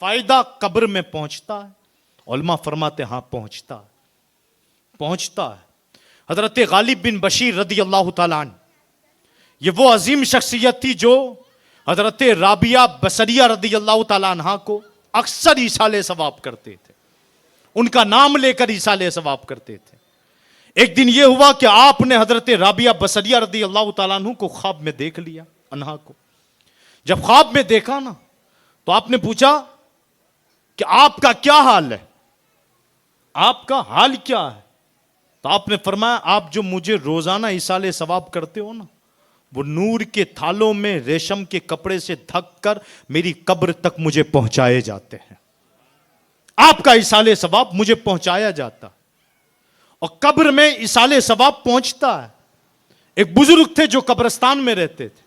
फायदा कब्र में पहुंचता है? उलमा फरमाते हां पहुंचता है, पहुंचता है। हजरत गालिब बिन बशीर रदी अल्लाह ताला अन्हु, ये वो अजीम शख्सियत थी जो हजरत राबिया बसरिया रदी अल्लाह ताला अन्हा को अक्सर ईसाले सवाब करते थे, उनका नाम लेकर ईसाले सवाब करते थे। एक दिन यह हुआ कि आपने हजरत राबिया बसरिया रदी अल्लाह ताला अन्हु को ख्वाब में देख लिया, अन्हा को। जब ख्वाब में देखा ना तो आपने पूछा कि आपका क्या हाल है, आपका हाल क्या है? तो आपने फरमाया आप जो मुझे रोजाना इसाले सवाब करते हो ना, वो नूर के थालों में रेशम के कपड़े से ढक कर मेरी कब्र तक मुझे पहुंचाए जाते हैं। आपका इसाले सवाब मुझे पहुंचाया जाता और कब्र में इसाले सवाब पहुंचता है। एक बुजुर्ग थे जो कब्रिस्तान में रहते थे,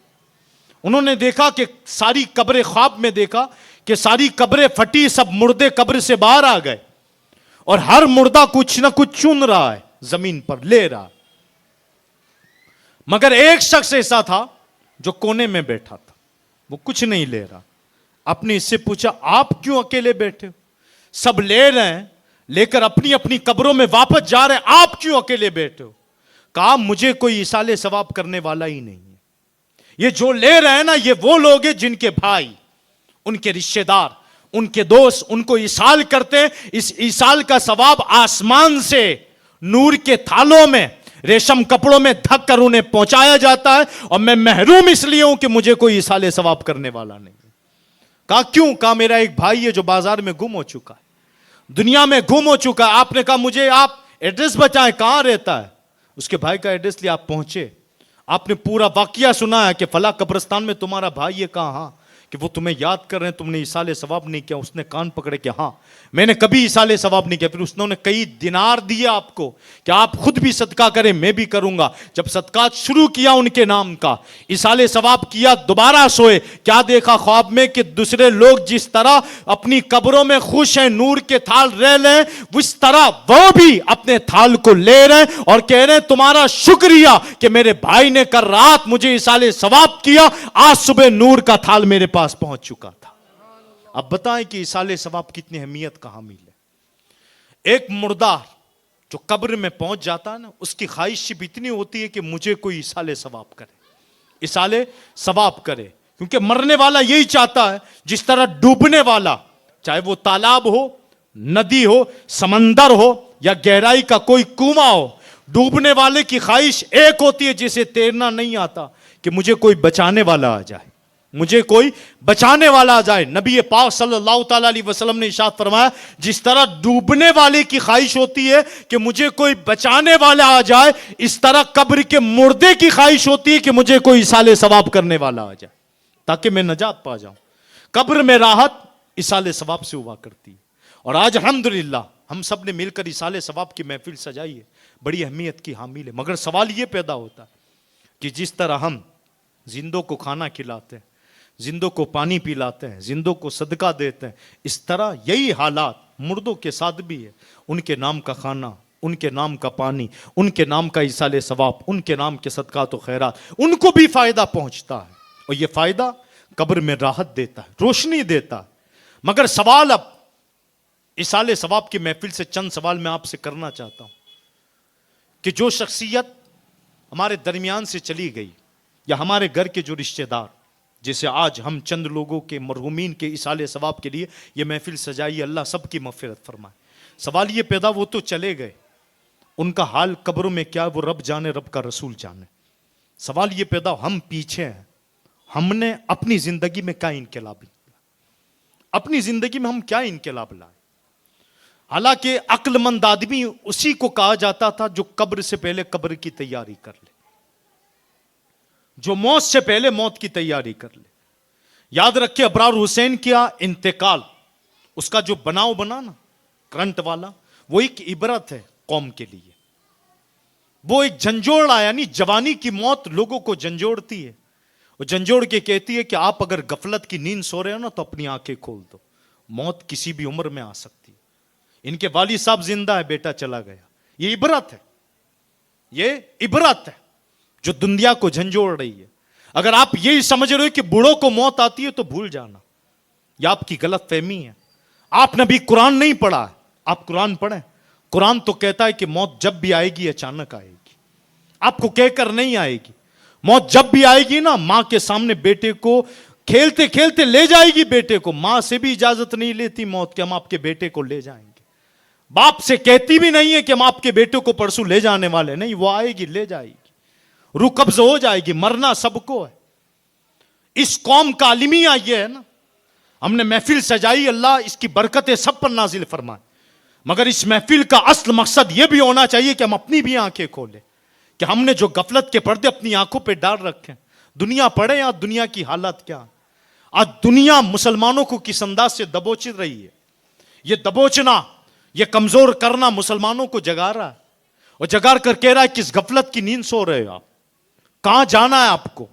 उन्होंने देखा कि सारी कब्रें, ख्वाब में देखा कि सारी कब्रें फटी, सब मुर्दे कब्र से बाहर आ गए और हर मुर्दा कुछ ना कुछ चुन रहा है, जमीन पर ले रहा। मगर एक शख्स ऐसा था जो कोने में बैठा था, वो कुछ नहीं ले रहा। आपने इससे पूछा आप क्यों अकेले बैठे हो? सब ले रहे हैं, लेकर अपनी अपनी कब्रों में वापस जा रहे हैं, आप क्यों अकेले बैठे हो? कहा मुझे कोई इसाले सवाब करने वाला ही नहीं है। ये जो ले रहे हैं ना, ये वो लोग हैं जिनके भाई, उनके रिश्तेदार, उनके दोस्त उनको इसाल करते हैं। इस इसाल का सवाब आसमान से नूर के थालों में रेशम कपड़ों में ढक कर उन्हें पहुंचाया जाता है और मैं महरूम इसलिए हूं कि मुझे कोई इसाले सवाब करने वाला नहीं। कहा क्यों? कहा मेरा एक भाई है जो बाजार में गुम हो चुका है, दुनिया में गुम हो चुका है। आपने कहा मुझे आप एड्रेस बताएं, कहां रहता है? उसके भाई का एड्रेस लिया, आप पहुंचे, आपने पूरा वाकया सुना है कि फला कब्रिस्तान में तुम्हारा भाई है। कहा हां। कि वो तुम्हें याद कर रहे हैं, तुमने इसाले सवाब नहीं किया। उसने कान पकड़े कि हाँ मैंने कभी इसाले सवाब नहीं किया। फिर उसने कई दिनार दिए आपको कि आप खुद भी सदका करें, मैं भी करूंगा। जब सदका शुरू किया उनके नाम का, इसाले सवाब किया, दोबारा सोए, क्या देखा ख्वाब में कि दूसरे लोग जिस तरह अपनी कब्रों में खुश हैं, नूर के थाल रह लें, उस तरह वो भी अपने थाल को ले रहे हैं और कह रहे हैं तुम्हारा शुक्रिया कि मेरे भाई ने कल रात मुझे इसाले सवाब किया, आज सुबह नूर का थाल मेरे पास पहुंच चुका था। अब बताएं कि इसाले सवाब कितनी अहमियत का हामिल है। एक मुर्दा जो कब्र में पहुंच जाता है ना, उसकी ख्वाहिश इतनी होती है कि मुझे कोई इसाले सवाब करे, इसाले सवाब करे। क्योंकि मरने वाला यही चाहता है, जिस तरह डूबने वाला, चाहे वो तालाब हो, नदी हो, समंदर हो या गहराई का कोई कुआं हो, डूबने वाले की ख्वाहिश एक होती है जिसे तैरना नहीं आता कि मुझे कोई बचाने वाला आ जाए, मुझे कोई बचाने वाला आ जाए। नबी पाक सल्लल्लाहु ताला अलैहि वसल्लम ने इरशाद फरमाया, जिस तरह डूबने वाले की ख्वाहिश होती है कि मुझे कोई बचाने वाला आ जाए, इस तरह कब्र के मुर्दे की ख्वाहिश होती है कि मुझे कोई इसाले सवाब करने वाला आ जाए ताकि मैं नजात पा जाऊं। कब्र में राहत इसाले सवाब से हुआ करती है। और आज अल्हम्दुलिल्लाह हम सब ने मिलकर इसाले सवाब की महफिल सजाई है, बड़ी अहमियत की हामिल है। मगर सवाल यह पैदा होता है कि जिस तरह हम जिंदों को खाना खिलाते हैं, जिंदों को पानी पिलाते हैं, जिंदों को सदका देते हैं, इस तरह यही हालात मुर्दों के साथ भी है। उनके नाम का खाना, उनके नाम का पानी, उनके नाम का इसाले सवाब, उनके नाम के सदका तो खैरात, उनको भी फायदा पहुंचता है और यह फायदा कब्र में राहत देता है, रोशनी देता है। मगर सवाल अब इसाले सवाब की महफिल से चंद सवाल मैं आपसे करना चाहता हूं कि जो शख्सियत हमारे दरमियान से चली गई या हमारे घर के जो रिश्तेदार, जैसे आज हम चंद लोगों के मरहूमीन के इसाले सवाब के लिए ये महफिल सजाई, अल्लाह सबकी मग़फ़िरत फरमाए। सवाल ये पैदा, वो तो चले गए, उनका हाल कब्रों में क्या, वो रब जाने, रब का रसूल जाने। सवाल ये पैदा, हम पीछे हैं, हमने अपनी जिंदगी में क्या इनकलाब किया, अपनी जिंदगी में हम क्या इनकलाब लाए। हालांकि अक्लमंद आदमी उसी को कहा जाता था जो कब्र से पहले कब्र की तैयारी कर ले, जो मौत से पहले मौत की तैयारी कर ले। याद रखिए अबरार हुसैन का इंतकाल, उसका जो बनाव बना ना करंट वाला, वो एक इबरत है कौम के लिए। वो एक झंझोड़ आया, नहीं, जवानी की मौत लोगों को झंझोड़ती है, वो झंझोड़ के कहती है कि आप अगर गफलत की नींद सो रहे हो ना तो अपनी आंखें खोल दो, मौत किसी भी उम्र में आ सकती है। इनके वालिद साहब जिंदा है, बेटा चला गया, ये इबरत है, ये इबरत है जो दुनिया को झंझोड़ रही है। अगर आप यही समझ रहे हो कि बूढ़ों को मौत आती है तो भूल जाना, यह आपकी गलत फहमी है। आपने भी कुरान नहीं पढ़ा है, आप कुरान पढ़ें। कुरान तो कहता है कि मौत जब भी आएगी अचानक आएगी, आपको कहकर नहीं आएगी। मौत जब भी आएगी ना, मां के सामने बेटे को खेलते खेलते ले जाएगी बेटे को। मां से भी इजाजत नहीं लेती मौत कि हम आपके बेटे को ले जाएंगे। बाप से कहती भी नहीं है कि हम आपके बेटे को परसों ले जाने वाले, नहीं, वो आएगी ले जाएगी, रूह कब्ज हो जाएगी। मरना सबको है। इस कौम का आलिमिया ये है ना, हमने महफिल सजाई, अल्लाह इसकी बरकतें सब पर नाजिल फरमाए, मगर इस महफिल का असल मकसद यह भी होना चाहिए कि हम अपनी भी आंखें खोलें कि हमने जो गफलत के पर्दे अपनी आंखों पे डाल रखे हैं। दुनिया पढ़े आज दुनिया की हालत क्या। आज दुनिया मुसलमानों को किस अंदाज से दबोच रही है। यह दबोचना, यह कमजोर करना मुसलमानों को जगा रहा है, और जगा कर कह रहा है किस गफलत की नींद सो रहे हो आप, कहां जाना है आपको।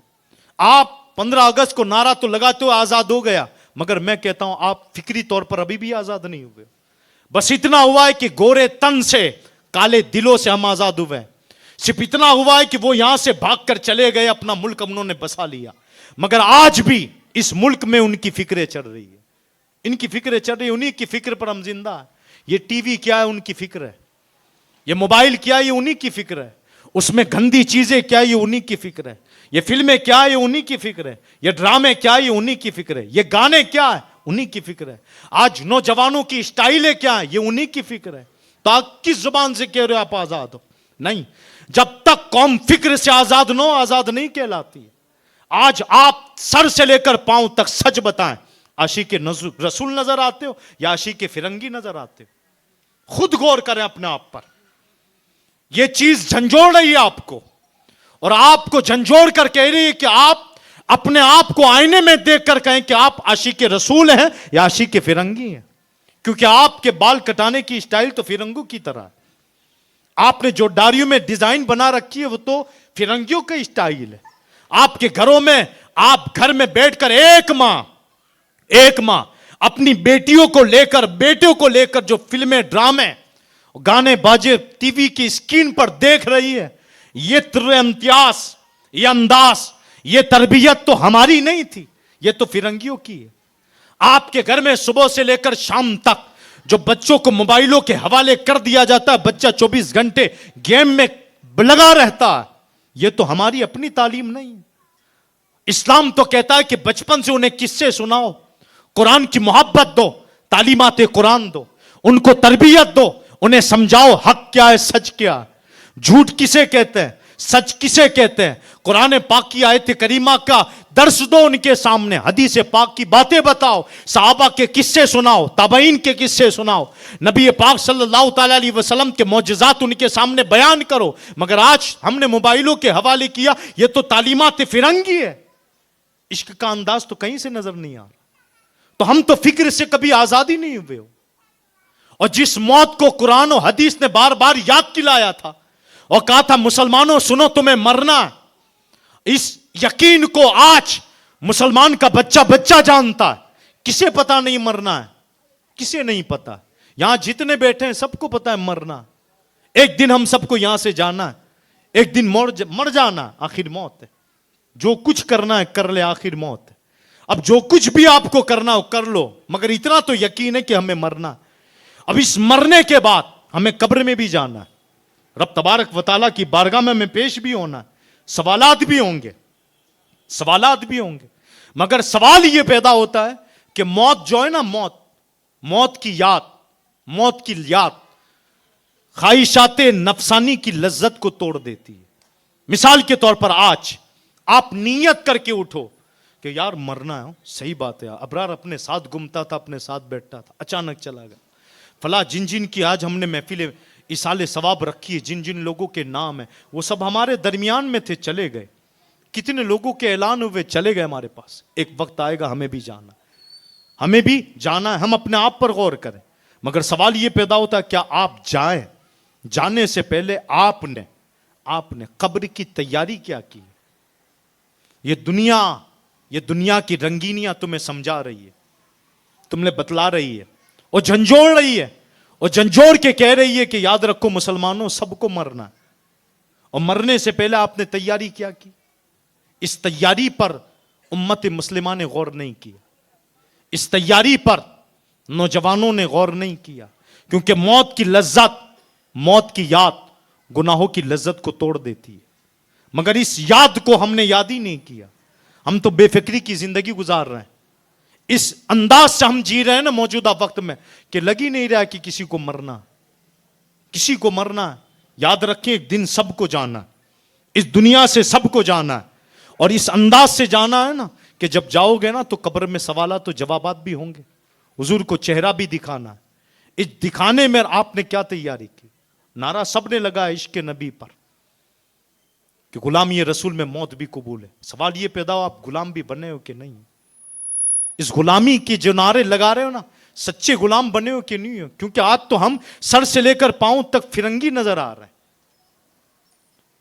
आप 15 अगस्त को नारा तो लगाते हो आजाद हो गया, मगर मैं कहता हूं आप फिक्री तौर पर अभी भी आजाद नहीं हुए। बस इतना हुआ है कि गोरे तन से काले दिलों से हम आजाद हुए। सिर्फ इतना हुआ है कि वो यहां से भागकर चले गए, अपना मुल्क उन्होंने बसा लिया, मगर आज भी इस मुल्क में उनकी फिक्रें चल रही है। इनकी फिक्रें चल रही है, उन्हीं की फिक्र पर हम जिंदा है। ये टीवी क्या है, उनकी फिक्र है। ये मोबाइल क्या है, ये उन्हीं की फिक्र है। उसमें गंदी चीजें क्या है, ये उन्हीं की फिक्र है। ये फिल्में क्या है, ये उन्हीं की फिक्र है। ये ड्रामे क्या है, ये उन्हीं की फिक्र है। ये गाने क्या है, उन्हीं की फिक्र है। आज नौजवानों की स्टाइलें क्या है, ये उन्हीं की फिक्र है। तो आप किस जुबान से कह रहे हो आप आजाद हो? नहीं, जब तक कौम फिक्र से आजाद न हो, आजाद नहीं कहलाती। आज आप सर से लेकर पांव तक सच बताएं, आशिक रसूल नजर आते हो या आशिक फिरंगी नजर आते हो? खुद गौर करें अपने आप पर। यह चीज झंझोड़ रही है आपको, और आपको झंझोड़ कर कह रही है कि आप अपने आप को आईने में देखकर कहें कि आप आशिक रसूल हैं या आशिक फिरंगी हैं, क्योंकि आपके बाल कटाने की स्टाइल तो फिरंगों की तरह है। आपने जो दाढ़ियों में डिजाइन बना रखी है वो तो फिरंगियों की स्टाइल है। आपके घरों में, आप घर में बैठकर एक मां अपनी बेटियों को लेकर, बेटियों को लेकर जो फिल्में, ड्रामे, गाने बाजे टीवी की स्क्रीन पर देख रही है, ये इम्तियाज, ये अंदाज, ये तरबियत तो हमारी नहीं थी, ये तो फिरंगियों की है। आपके घर में सुबह से लेकर शाम तक जो बच्चों को मोबाइलों के हवाले कर दिया जाता है, बच्चा 24 घंटे गेम में लगा रहता है, यह तो हमारी अपनी तालीम नहीं है। इस्लाम तो कहता है कि बचपन से उन्हें किस्से सुनाओ, कुरान की मोहब्बत दो, तालीमात कुरान दो, उनको तरबियत दो, उन्हें समझाओ हक क्या है, सच क्या है, झूठ किसे कहते हैं, सच किसे कहते हैं। कुरान पाक की आयत करीमा का दर्स दो उनके सामने, हदीस पाक की बातें बताओ, सहाबा के किस्से सुनाओ, ताबईन के किस्से सुनाओ, नबी पाक सल्लल्लाहु ताला अलैहि वसल्लम के मौजज़ात उनके सामने बयान करो। मगर आज हमने मोबाइलों के हवाले किया, यह तो तालीमात फिरंगी है। इश्क का अंदाज तो कहीं से नजर नहीं आ रहा। तो हम तो फिक्र से कभी आजादी नहीं हुए हो। और जिस मौत को कुरान और हदीस ने बार बार याद दिलाया था और कहा था मुसलमानों सुनो तुम्हें मरना, इस यकीन को आज मुसलमान का बच्चा बच्चा जानता है। किसे पता नहीं मरना है, किसे नहीं पता। यहां जितने बैठे हैं सबको पता है मरना, एक दिन हम सबको यहां से जाना है, एक दिन मर जाना, आखिर मौत है। जो कुछ करना है कर ले, आखिर मौत है। अब जो कुछ भी आपको करना हो कर लो, मगर इतना तो यकीन है कि हमें मरना। अब इस मरने के बाद हमें कब्र में भी जाना है, रब तबारक व तआला की बारगाह में हमें पेश भी होना है, सवालात भी होंगे, सवालात भी होंगे। मगर सवाल यह पैदा होता है कि मौत जो है ना, मौत की याद ख्वाहिशाते नफसानी की लज्जत को तोड़ देती है। मिसाल के तौर पर आज आप नीयत करके उठो कि यार मरना है, सही बात है, अबरार अपने साथ घूमता था, अपने साथ बैठता था, अचानक चला गया। फला जिन जिन की आज हमने महफिल इसाले सवाब रखी है, जिन जिन लोगों के नाम है, वो सब हमारे दरमियान में थे, चले गए। कितने लोगों के ऐलान हुए, चले गए हमारे पास। एक वक्त आएगा हमें भी जाना, हमें भी जाना है। हम अपने आप पर गौर करें। मगर सवाल यह पैदा होता है, क्या आप जाएं, जाने से पहले आपने कब्र की तैयारी क्या की? ये दुनिया की रंगीनियां तुम्हें समझा रही है, तुम्हें बतला रही है और झंझोड़ रही है, और झंझोड़ के कह रही है कि याद रखो मुसलमानों सबको मरना। और मरने से पहले आपने तैयारी क्या की? इस तैयारी पर उम्मत मुस्लिमा ने गौर नहीं किया। इस तैयारी पर नौजवानों ने गौर नहीं किया, क्योंकि मौत की लज्जत, मौत की याद गुनाहों की लज्जत को तोड़ देती है। मगर इस याद को हमने याद ही नहीं किया। हम तो बेफिक्री की जिंदगी गुजार रहे हैं। इस अंदाज से हम जी रहे हैं ना मौजूदा वक्त में, कि लग ही नहीं रहा कि किसी को मरना, किसी को मरना है। याद रखें, एक दिन सबको जाना है, इस दुनिया से सबको जाना है। और इस अंदाज से जाना है ना कि जब जाओगे ना तो कब्र में सवालात तो जवाबात भी होंगे, हुजूर को चेहरा भी दिखाना है। इस दिखाने में आपने क्या तैयारी की? नारा सबने लगा इश्क नबी पर कि गुलामी रसूल में मौत भी कबूल है। सवाल ये पैदा हो, आप गुलाम भी बने हो कि नहीं? इस गुलामी के जो नारे लगा रहे हो ना, सच्चे गुलाम बने हो कि नहीं हो? क्योंकि आज तो हम सर से लेकर पांव तक फिरंगी नजर आ रहे हैं,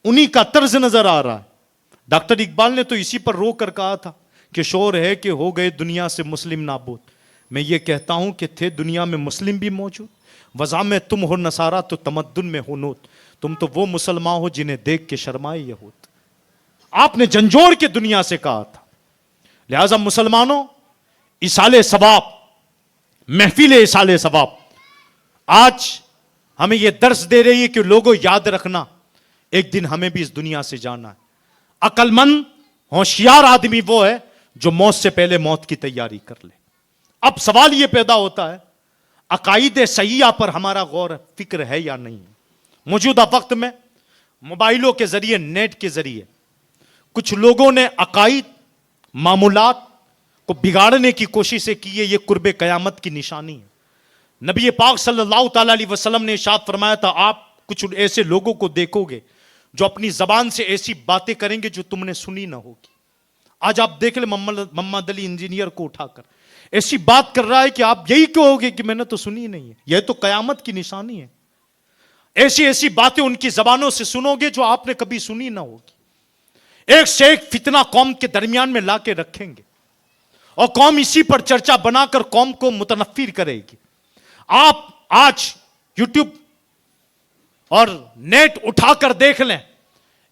उन्हीं का तर्ज नजर आ रहा है। डॉक्टर इकबाल ने तो इसी पर रो कर कहा था कि शोर है कि हो गए दुनिया से मुस्लिम नाबूद। मैं ये कहता हूं कि थे दुनिया में मुस्लिम भी मौजूद। वज़ा में तुम हो नसारा तो तमद्दुन में हो नूत। तुम तो वो मुसलमान हो जिन्हें देख के शर्माए यहूद। आपने झंझोड़ के दुनिया से कहा था। लिहाजा मुसलमानों, इसाले सवाब, महफिल इसाले सवाब आज हमें यह दर्स दे रही है कि लोगों याद रखना, एक दिन हमें भी इस दुनिया से जाना है। अक्लमंद होशियार आदमी वो है जो मौत से पहले मौत की तैयारी कर ले। अब सवाल यह पैदा होता है, अकाईद सहीया पर हमारा गौर फिक्र है या नहीं? मौजूदा वक्त में मोबाइलों के जरिए, नेट के जरिए कुछ लोगों ने अकाईद, मामूलात को बिगाड़ने की कोशिश की है। यह कुर्बे कयामत की निशानी है। नबी पाक सल्लल्लाहु अलैहि वसल्लम ने इरशाद फरमाया था, आप कुछ ऐसे लोगों को देखोगे जो अपनी जबान से ऐसी बातें करेंगे जो तुमने सुनी ना होगी। आज आप देख ले मोहम्मद अली इंजीनियर को उठाकर ऐसी बात कर रहा है कि आप यही कहोगे कि मैंने तो सुनी नहीं है। यह तो कयामत की निशानी है। ऐसी ऐसी बातें उनकी जबानों से सुनोगे जो आपने कभी सुनी ना होगी। एक से एक फितना कौम के दरमियान में लाके रखेंगे और कौम इसी पर चर्चा बनाकर कौम को मुतनफ्फिर करेगी। आप आज यूट्यूब और नेट उठाकर देख लें,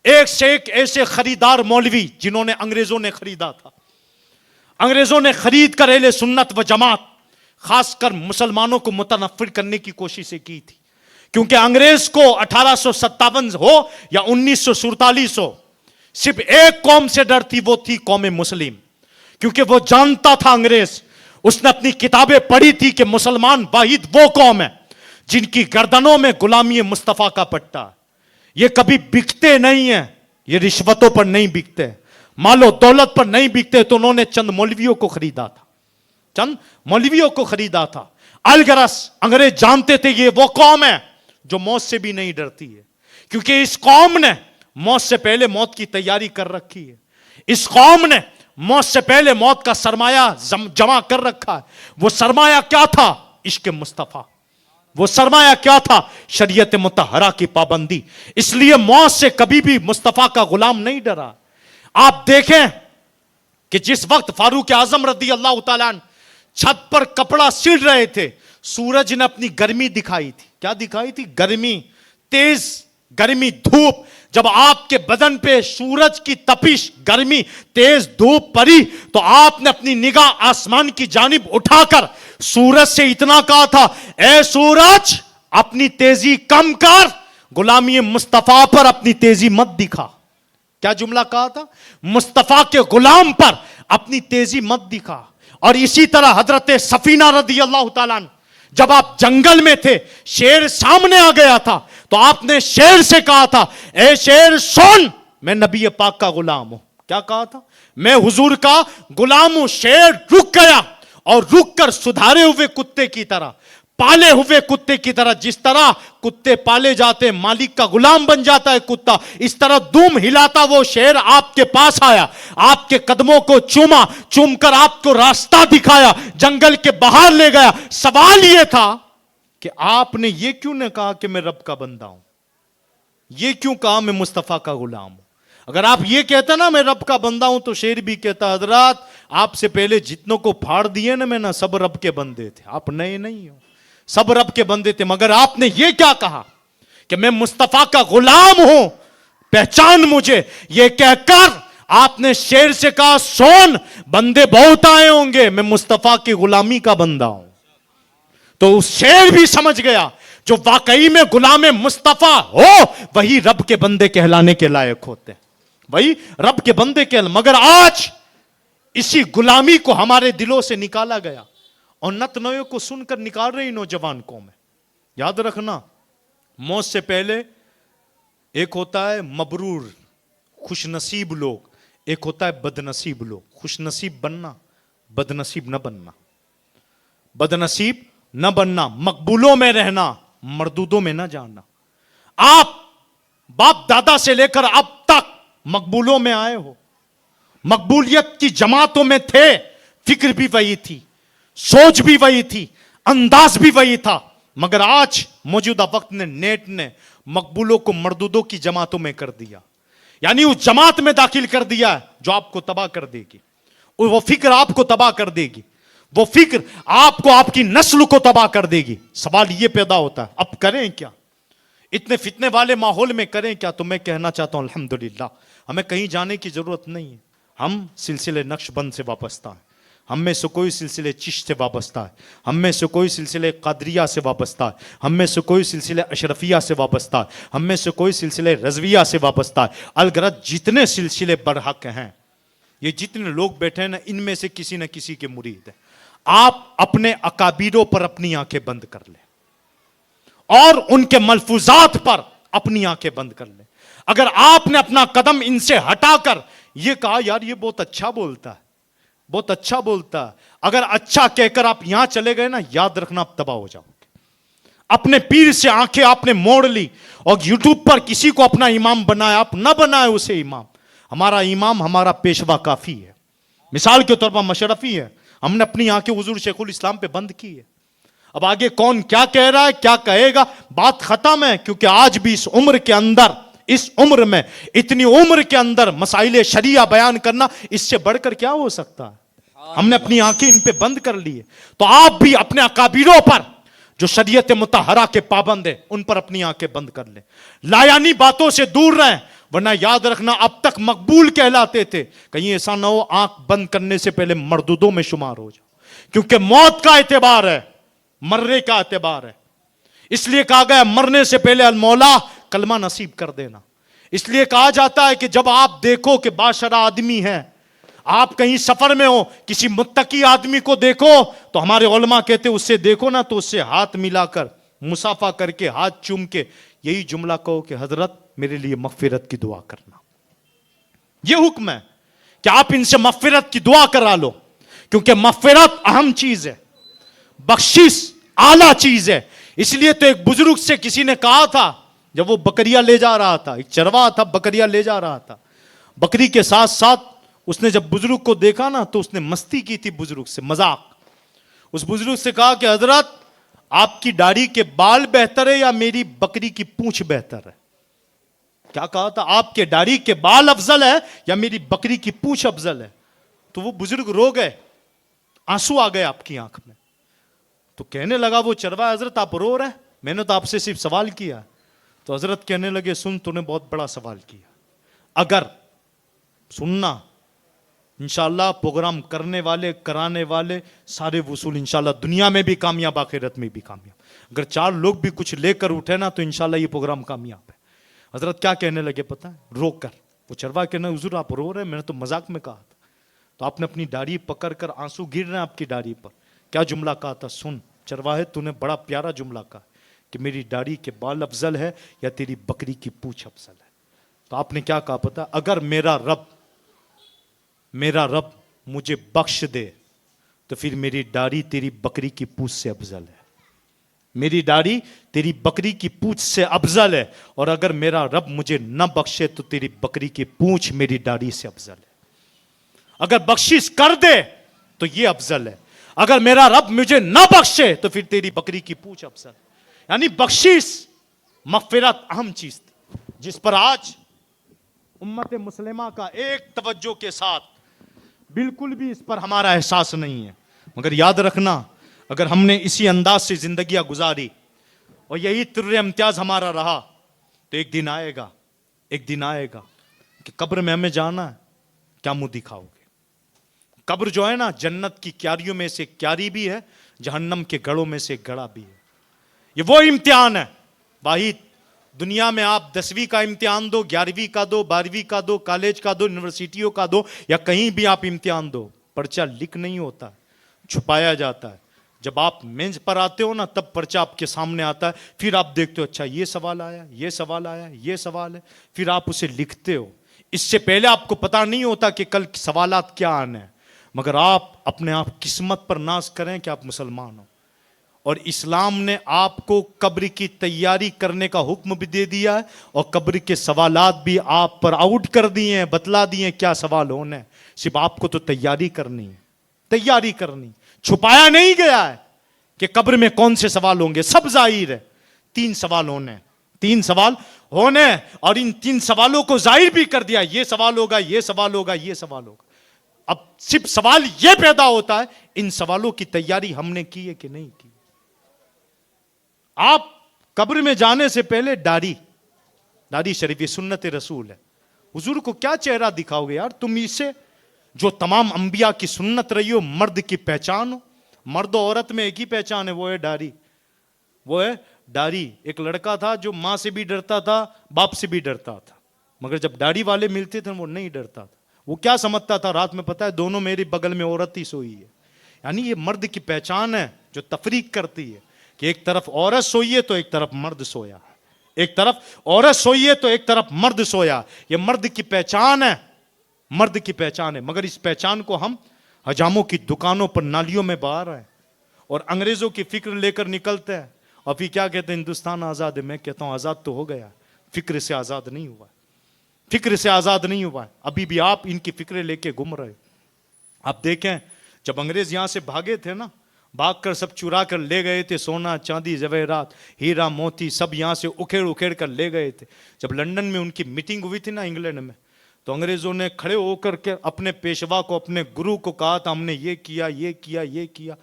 एक से एक ऐसे खरीदार मौलवी जिन्होंने अंग्रेजों ने खरीदा था। अंग्रेजों ने खरीद कर अहले सुन्नत व जमात, खासकर मुसलमानों को मुतनफ्फिर करने की कोशिश की थी। क्योंकि अंग्रेज को 1857 हो या 1947 हो, सिर्फ एक कौम से डर थी, वो थी कौम मुस्लिम। क्योंकि वो जानता था अंग्रेज, उसने अपनी किताबें पढ़ी थी कि मुसलमान वाहिद वो कौम है जिनकी गर्दनों में गुलामी मुस्तफा का पट्टा है। ये कभी बिकते नहीं है, ये रिश्वतों पर नहीं बिकते, मालो दौलत पर नहीं बिकते। तो उन्होंने चंद मौलवियों को खरीदा था, चंद मौलवियों को खरीदा था। अलगरस अंग्रेज जानते थे ये वो कौम है जो मौत से भी नहीं डरती है, क्योंकि इस कौम ने मौत से पहले मौत की तैयारी कर रखी है। इस कौम ने मौत से पहले मौत का सरमाया जमा कर रखा है। वो सरमाया क्या था? इश्क मुस्तफा। वो सरमाया क्या था? शरीयत मुतहरा की पाबंदी। इसलिए मौत से कभी भी मुस्तफा का गुलाम नहीं डरा। आप देखें कि जिस वक्त फारूक आजम रदी अल्लाह तआला छत पर कपड़ा सिल रहे थे, सूरज ने अपनी गर्मी दिखाई थी। क्या दिखाई थी? गर्मी, तेज गर्मी, धूप। जब आपके बदन पे सूरज की तपिश, गर्मी, तेज धूप पड़ी तो आपने अपनी निगाह आसमान की जानिब उठाकर सूरज से इतना कहा था, ए सूरज अपनी तेजी कम कर, गुलामी मुस्तफा पर अपनी तेजी मत दिखा। क्या जुमला कहा था? मुस्तफा के गुलाम पर अपनी तेजी मत दिखा। और इसी तरह हजरत सफीना रदी अल्लाह तआला, जब आप जंगल में थे, शेर सामने आ गया था तो आपने शेर से कहा था, ए शेर सुन, मैं नबी पाक का गुलाम हूं। क्या कहा था? मैं हुजूर का गुलाम हूं। शेर रुक गया और रुक कर सुधारे हुए कुत्ते की तरह, पाले हुए कुत्ते की तरह, जिस तरह कुत्ते पाले जाते, मालिक का गुलाम बन जाता है कुत्ता, इस तरह दुम हिलाता वो शेर आपके पास आया, आपके कदमों को चूमा, चूमकर आपको रास्ता दिखाया, जंगल के बाहर ले गया। सवाल यह था कि आपने ये क्यों न कहा कि मैं रब का बंदा हूं? ये क्यों कहा मैं मुस्तफा का गुलाम हूं? अगर आप ये कहते ना मैं रब का बंदा हूं, तो शेर भी कहता, हजरत आपसे पहले जितनों को फाड़ दिए ना मैं ना, सब रब के बंदे थे, आप नए नहीं हो, सब रब के बंदे थे। मगर आपने ये क्या कहा कि मैं मुस्तफा का गुलाम हूं, पहचान मुझे। ये कहकर आपने शेर से कहा, सोन बंदे बहुत आए होंगे, मैं मुस्तफा की गुलामी का बंदा हूं। तो उस शेर भी समझ गया जो वाकई में गुलाम मुस्तफा हो वही रब के बंदे कहलाने के लायक होते हैं, वही रब के बंदे के। मगर आज इसी गुलामी को हमारे दिलों से निकाला गया और नत नयों को सुनकर निकाल रही नौजवान कौम है। याद रखना, मौत से पहले एक होता है मबरूर खुशनसीब लोग, एक होता है बदनसीब लोग। खुशनसीब बनना, बदनसीब न बनना। बदनसीब न बनना, मकबूलों में रहना, मरदूदों में न जाना। आप बाप दादा से लेकर अब तक मकबूलों में आए हो, मकबूलियत की जमातों में थे, फिक्र भी वही थी, सोच भी वही थी, अंदाज भी वही था। मगर आज मौजूदा वक्त ने, नेट ने मकबूलों को मरदूदों की जमातों में कर दिया, यानी उस जमात में दाखिल कर दिया है जो आपको तबाह कर देगी। वो फिक्र आपको तबाह कर देगी, वो फिक्र आपको, आपकी नस्ल को तबाह कर देगी। सवाल ये पैदा होता है, अब करें क्या? इतने फितने वाले माहौल में करें क्या? तो मैं कहना चाहता हूं अल्हम्दुलिल्लाह, हमें कहीं जाने की जरूरत नहीं है। हम सिलसिले नक्शबंद से वाबस्ता है, हम में से कोई सिलसिले चिश्त से वाबस्ता है, हम में से कोई सिलसिले कादरिया से वाबस्ता है, हम में से कोई सिलसिले अशरफिया से वाबस्ता है, हम में से कोई सिलसिले रजविया से वाबस्ता है। अलगरज जितने सिलसिले बरहक हैं, ये जितने लोग बैठे हैं ना, इनमें से किसी न किसी के मुरीद है। आप अपने अकाबीरों पर अपनी आंखें बंद कर लें और उनके मलफूजात पर अपनी आंखें बंद कर लें। अगर आपने अपना कदम इनसे हटाकर यह कहा यार ये बहुत अच्छा बोलता है, बहुत अच्छा बोलता है, अगर अच्छा कहकर आप यहां चले गए ना, याद रखना आप तबाह हो जाओगे। अपने पीर से आंखें आपने मोड़ ली और यूट्यूब पर किसी को अपना इमाम बनाया, आप ना बनाए उसे इमाम। हमारा इमाम हमारा पेशवा काफी है, मिसाल के तौर पर मशरफी है। हमने अपनी आंखें हुजूर शेखुल इस्लाम पे बंद की है। अब आगे कौन क्या कह रहा है, क्या कहेगा, बात खत्म है। क्योंकि आज भी इस उम्र के अंदर, इस उम्र में, इतनी उम्र के अंदर मसाइले शरिया बयान करना, इससे बढ़कर क्या हो सकता है? हमने अपनी आंखें इन पे बंद कर ली है। तो आप भी अपने अकाबीरों पर जो शरीयत मुतहरा के पाबंद है, उन पर अपनी आंखें बंद कर ले, लायानी बातों से दूर रहें। वरना याद रखना, अब तक मकबूल कहलाते थे, कहीं ऐसा ना हो आंख बंद करने से पहले मरदूदों में शुमार हो जाओ। क्योंकि मौत का एतबार है, मरने का एतबार है। इसलिए कहा गया मरने से पहले अल मौला कलमा नसीब कर देना। इसलिए कहा जाता है कि जब आप देखो कि बाशरा आदमी है, आप कहीं सफर में हो, किसी मुत्तकी आदमी को देखो, तो हमारे उलमा कहते उससे देखो ना, तो उससे हाथ मिलाकर, मुसाफा करके, हाथ चूम के यही जुमला कहो कि हजरत मेरे लिए मगफिरत की दुआ करना। यह हुक्म है कि आप इनसे मगफिरत की दुआ करा लो, क्योंकि मगफिरत अहम चीज है, बख्शिश आला चीज है। इसलिए तो एक बुजुर्ग से किसी ने कहा था, जब वो बकरियां ले जा रहा था, एक चरवाहा था, बकरियां ले जा रहा था, बकरी के साथ साथ उसने जब बुजुर्ग को देखा ना, तो उसने मस्ती की थी बुजुर्ग से, मजाक। उस बुजुर्ग से कहा कि हजरत आपकी दाढ़ी के बाल बेहतर है या मेरी बकरी की पूंछ बेहतर है? क्या कहा था? आपके दाढ़ी के बाल अफजल है या मेरी बकरी की पूंछ अफजल है? तो वो बुजुर्ग रो गए, आंसू आ गए आपकी आंख में। तो कहने लगा वो चरवाहा, हजरत आप रो रहे, मैंने तो आपसे सिर्फ सवाल किया। तो हजरत कहने लगे, सुन तूने बहुत बड़ा सवाल किया, अगर सुनना, इंशाल्लाह प्रोग्राम करने वाले, कराने वाले सारे वसूल इंशाल्लाह दुनिया में भी कामयाब, आखिरत में भी कामयाब। अगर 4 लोग भी कुछ लेकर उठे ना, तो इंशाल्लाह ये प्रोग्राम कामयाब है। हजरत क्या कहने लगे पता है? रोक कर वो चरवाहा कहना, हुजूर आप रो रहे हैं, मैंने तो मजाक में कहा था। तो आपने अपनी दाढ़ी पकड़ कर, आंसू गिर रहे हैं आपकी दाढ़ी पर, क्या जुमला कहा था? सुन चरवाहे, तूने बड़ा प्यारा जुमला कहा कि मेरी दाढ़ी के बाल अफजल है या तेरी बकरी की पूंछ अफजल है। तो आपने क्या कहा पता? अगर मेरा रब मुझे बख्श दे तो फिर मेरी दाढ़ी तेरी बकरी की पूंछ से अफजल है, मेरी दाढ़ी तेरी बकरी की पूंछ से अफजल है। और अगर मेरा रब मुझे न बख्शे तो तेरी बकरी की पूंछ मेरी दाढ़ी से अफजल है। अगर बख्शिश कर दे तो ये अफजल है, अगर मेरा रब मुझे न बख्शे तो फिर तेरी बकरी की पूंछ अफजल। यानी बख्शिश, मगफिरत अहम चीज थी, जिस पर आज उम्मत मुस्लिमा का एक तवज्जो के साथ बिल्कुल भी इस पर हमारा एहसास नहीं है। मगर याद रखना, अगर हमने इसी अंदाज से जिंदगियां गुजारी और यही तुर्रे इम्तियाज हमारा रहा, तो एक दिन आएगा कि कब्र में हमें जाना है, क्या मुंह दिखाओगे? कब्र जो है ना, जन्नत की क्यारियों में से क्यारी भी है, जहन्नम के गढ़ों में से एक गड़ा भी है। ये वो इम्तिहान है वाहिद, दुनिया में आप 10वीं का इम्तिहान दो, 11वीं का दो, 12वीं का दो, कॉलेज का दो, यूनिवर्सिटियों का दो, या कहीं भी आप इम्तिहान दो, पर्चा लीक नहीं होता, छुपाया जाता है। जब आप मेंस पर आते हो ना, तब पर्चा आपके सामने आता है, फिर आप देखते हो अच्छा ये सवाल आया, ये सवाल आया, ये सवाल है, फिर आप उसे लिखते हो। इससे पहले आपको पता नहीं होता कि कल सवालात क्या आने हैं, मगर आप अपने आप किस्मत पर नाज करें कि आप मुसलमान हो। और इस्लाम ने आपको कब्र की तैयारी करने का हुक्म भी दे दिया है, और कब्र के सवालात भी आप पर आउट कर दिए हैं, बतला दिए हैं क्या सवाल होने हैं। सिर्फ आपको तो तैयारी करनी है, तैयारी करनी, छुपाया नहीं गया है कि कब्र में कौन से सवाल होंगे, सब जाहिर है। 3 सवाल होने, 3 सवाल होने, और इन 3 सवालों को जाहिर भी कर दिया, ये सवाल होगा, ये सवाल होगा, ये सवाल होगा। अब सिर्फ सवाल यह पैदा होता है, इन सवालों की तैयारी हमने की है कि नहीं की। आप कब्र में जाने से पहले दाढ़ी शरीफ, ये सुन्नत रसूल है। हुजूर को क्या चेहरा दिखाओगे यार तुम, इसे जो तमाम अंबिया की सुन्नत रही हो, मर्द की पहचान हो। मर्द और औरत में एक ही पहचान है, वो है दाढ़ी, वो है दाढ़ी। एक लड़का था जो मां से भी डरता था, बाप से भी डरता था, मगर जब दाढ़ी वाले मिलते थे वो नहीं डरता था। वो क्या समझता था, रात में पता है दोनों मेरे बगल में औरत ही सोई है। यानी ये मर्द की पहचान है जो तफरीक करती है कि एक तरफ औरत सोई है तो एक तरफ मर्द सोया, एक तरफ औरत सोई है तो एक तरफ मर्द सोया। ये मर्द की पहचान है, मर्द की पहचान है। मगर इस पहचान को हम हजामों की दुकानों पर नालियों में बहा रहे हैं, और अंग्रेजों की फिक्र लेकर निकलते हैं, और फिर क्या कहते हैं हिंदुस्तान आजाद है। मैं कहता हूं आजाद तो हो गया, फिक्र से आजाद नहीं हुआ, फिक्र से आजाद नहीं हुआ। अभी भी आप इनकी फिक्रें लेके घूम रहे। आप देखें जब अंग्रेज यहां से भागे थे ना, भागकर सब चुरा कर ले गए थे, सोना चांदी जवेरात हीरा मोती सब यहां से उखेड़ उखेड़ कर ले गए थे। जब लंदन में उनकी मीटिंग हुई थी ना इंग्लैंड में, तो अंग्रेजों ने खड़े होकर के अपने पेशवा को, अपने गुरु को कहा था हमने ये किया, ये किया, ये किया।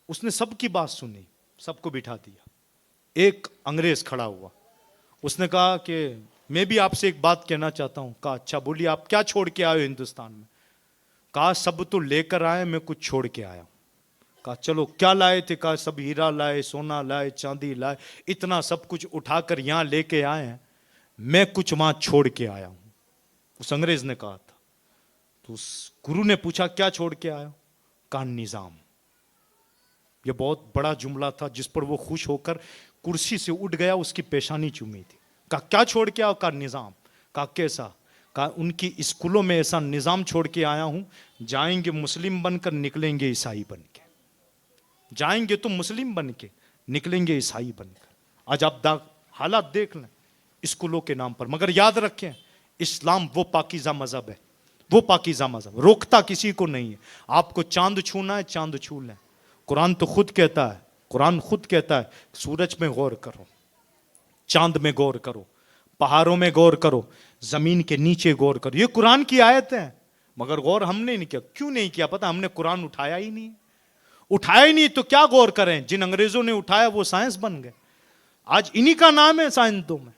उसने सबकी बात सुनी, सबको बिठा दिया। एक अंग्रेज खड़ा हुआ, उसने कहा कि मैं भी आपसे एक बात कहना चाहता हूं। कहा अच्छा बोलिए, आप क्या छोड़ के आए हो हिंदुस्तान में। कहा सब तो लेकर आए, मैं कुछ छोड़ के आया हूं। कहा चलो क्या लाए थे। कहा सब हीरा लाए, सोना लाए, चांदी लाए, इतना सब कुछ उठाकर यहां लेके आए हैं, मैं कुछ वहां छोड़ के आया हूं। उस अंग्रेज ने कहा था। तो उस गुरु ने पूछा क्या छोड़ के आया। कहा निजाम। यह बहुत बड़ा जुमला था जिस पर वो खुश होकर कुर्सी से उठ गया, उसकी पेशानी चूमी थी। कहा क्या छोड़ के आओ। कहा निजाम। कहा कैसा। कहा उनकी स्कूलों में ऐसा निजाम छोड़ के आया हूं, जाएंगे मुस्लिम बनकर निकलेंगे ईसाई बनके, जाएंगे तो मुस्लिम बन के निकलेंगे ईसाई बनकर। आज आप हालात देख लें स्कूलों के नाम पर। मगर याद रखें इस्लाम वो पाकीज़ा मजहब है, वो पाकीज़ा मजहब रोकता किसी को नहीं है। आपको चांद छूना है, चांद छू लें। कुरान तो खुद कहता है, कुरान खुद कहता है सूरज में गौर करो, चांद में गौर करो, पहाड़ों में गौर करो, जमीन के नीचे गौर करो। ये कुरान की आयत है, मगर गौर हमने नहीं किया। क्यों नहीं किया पता, हमने कुरान उठाया ही नहीं। उठाया ही नहीं तो क्या गौर करें। जिन अंग्रेजों ने उठाया वो साइंस बन गए, आज इन्हीं का नाम है साइंसदों में।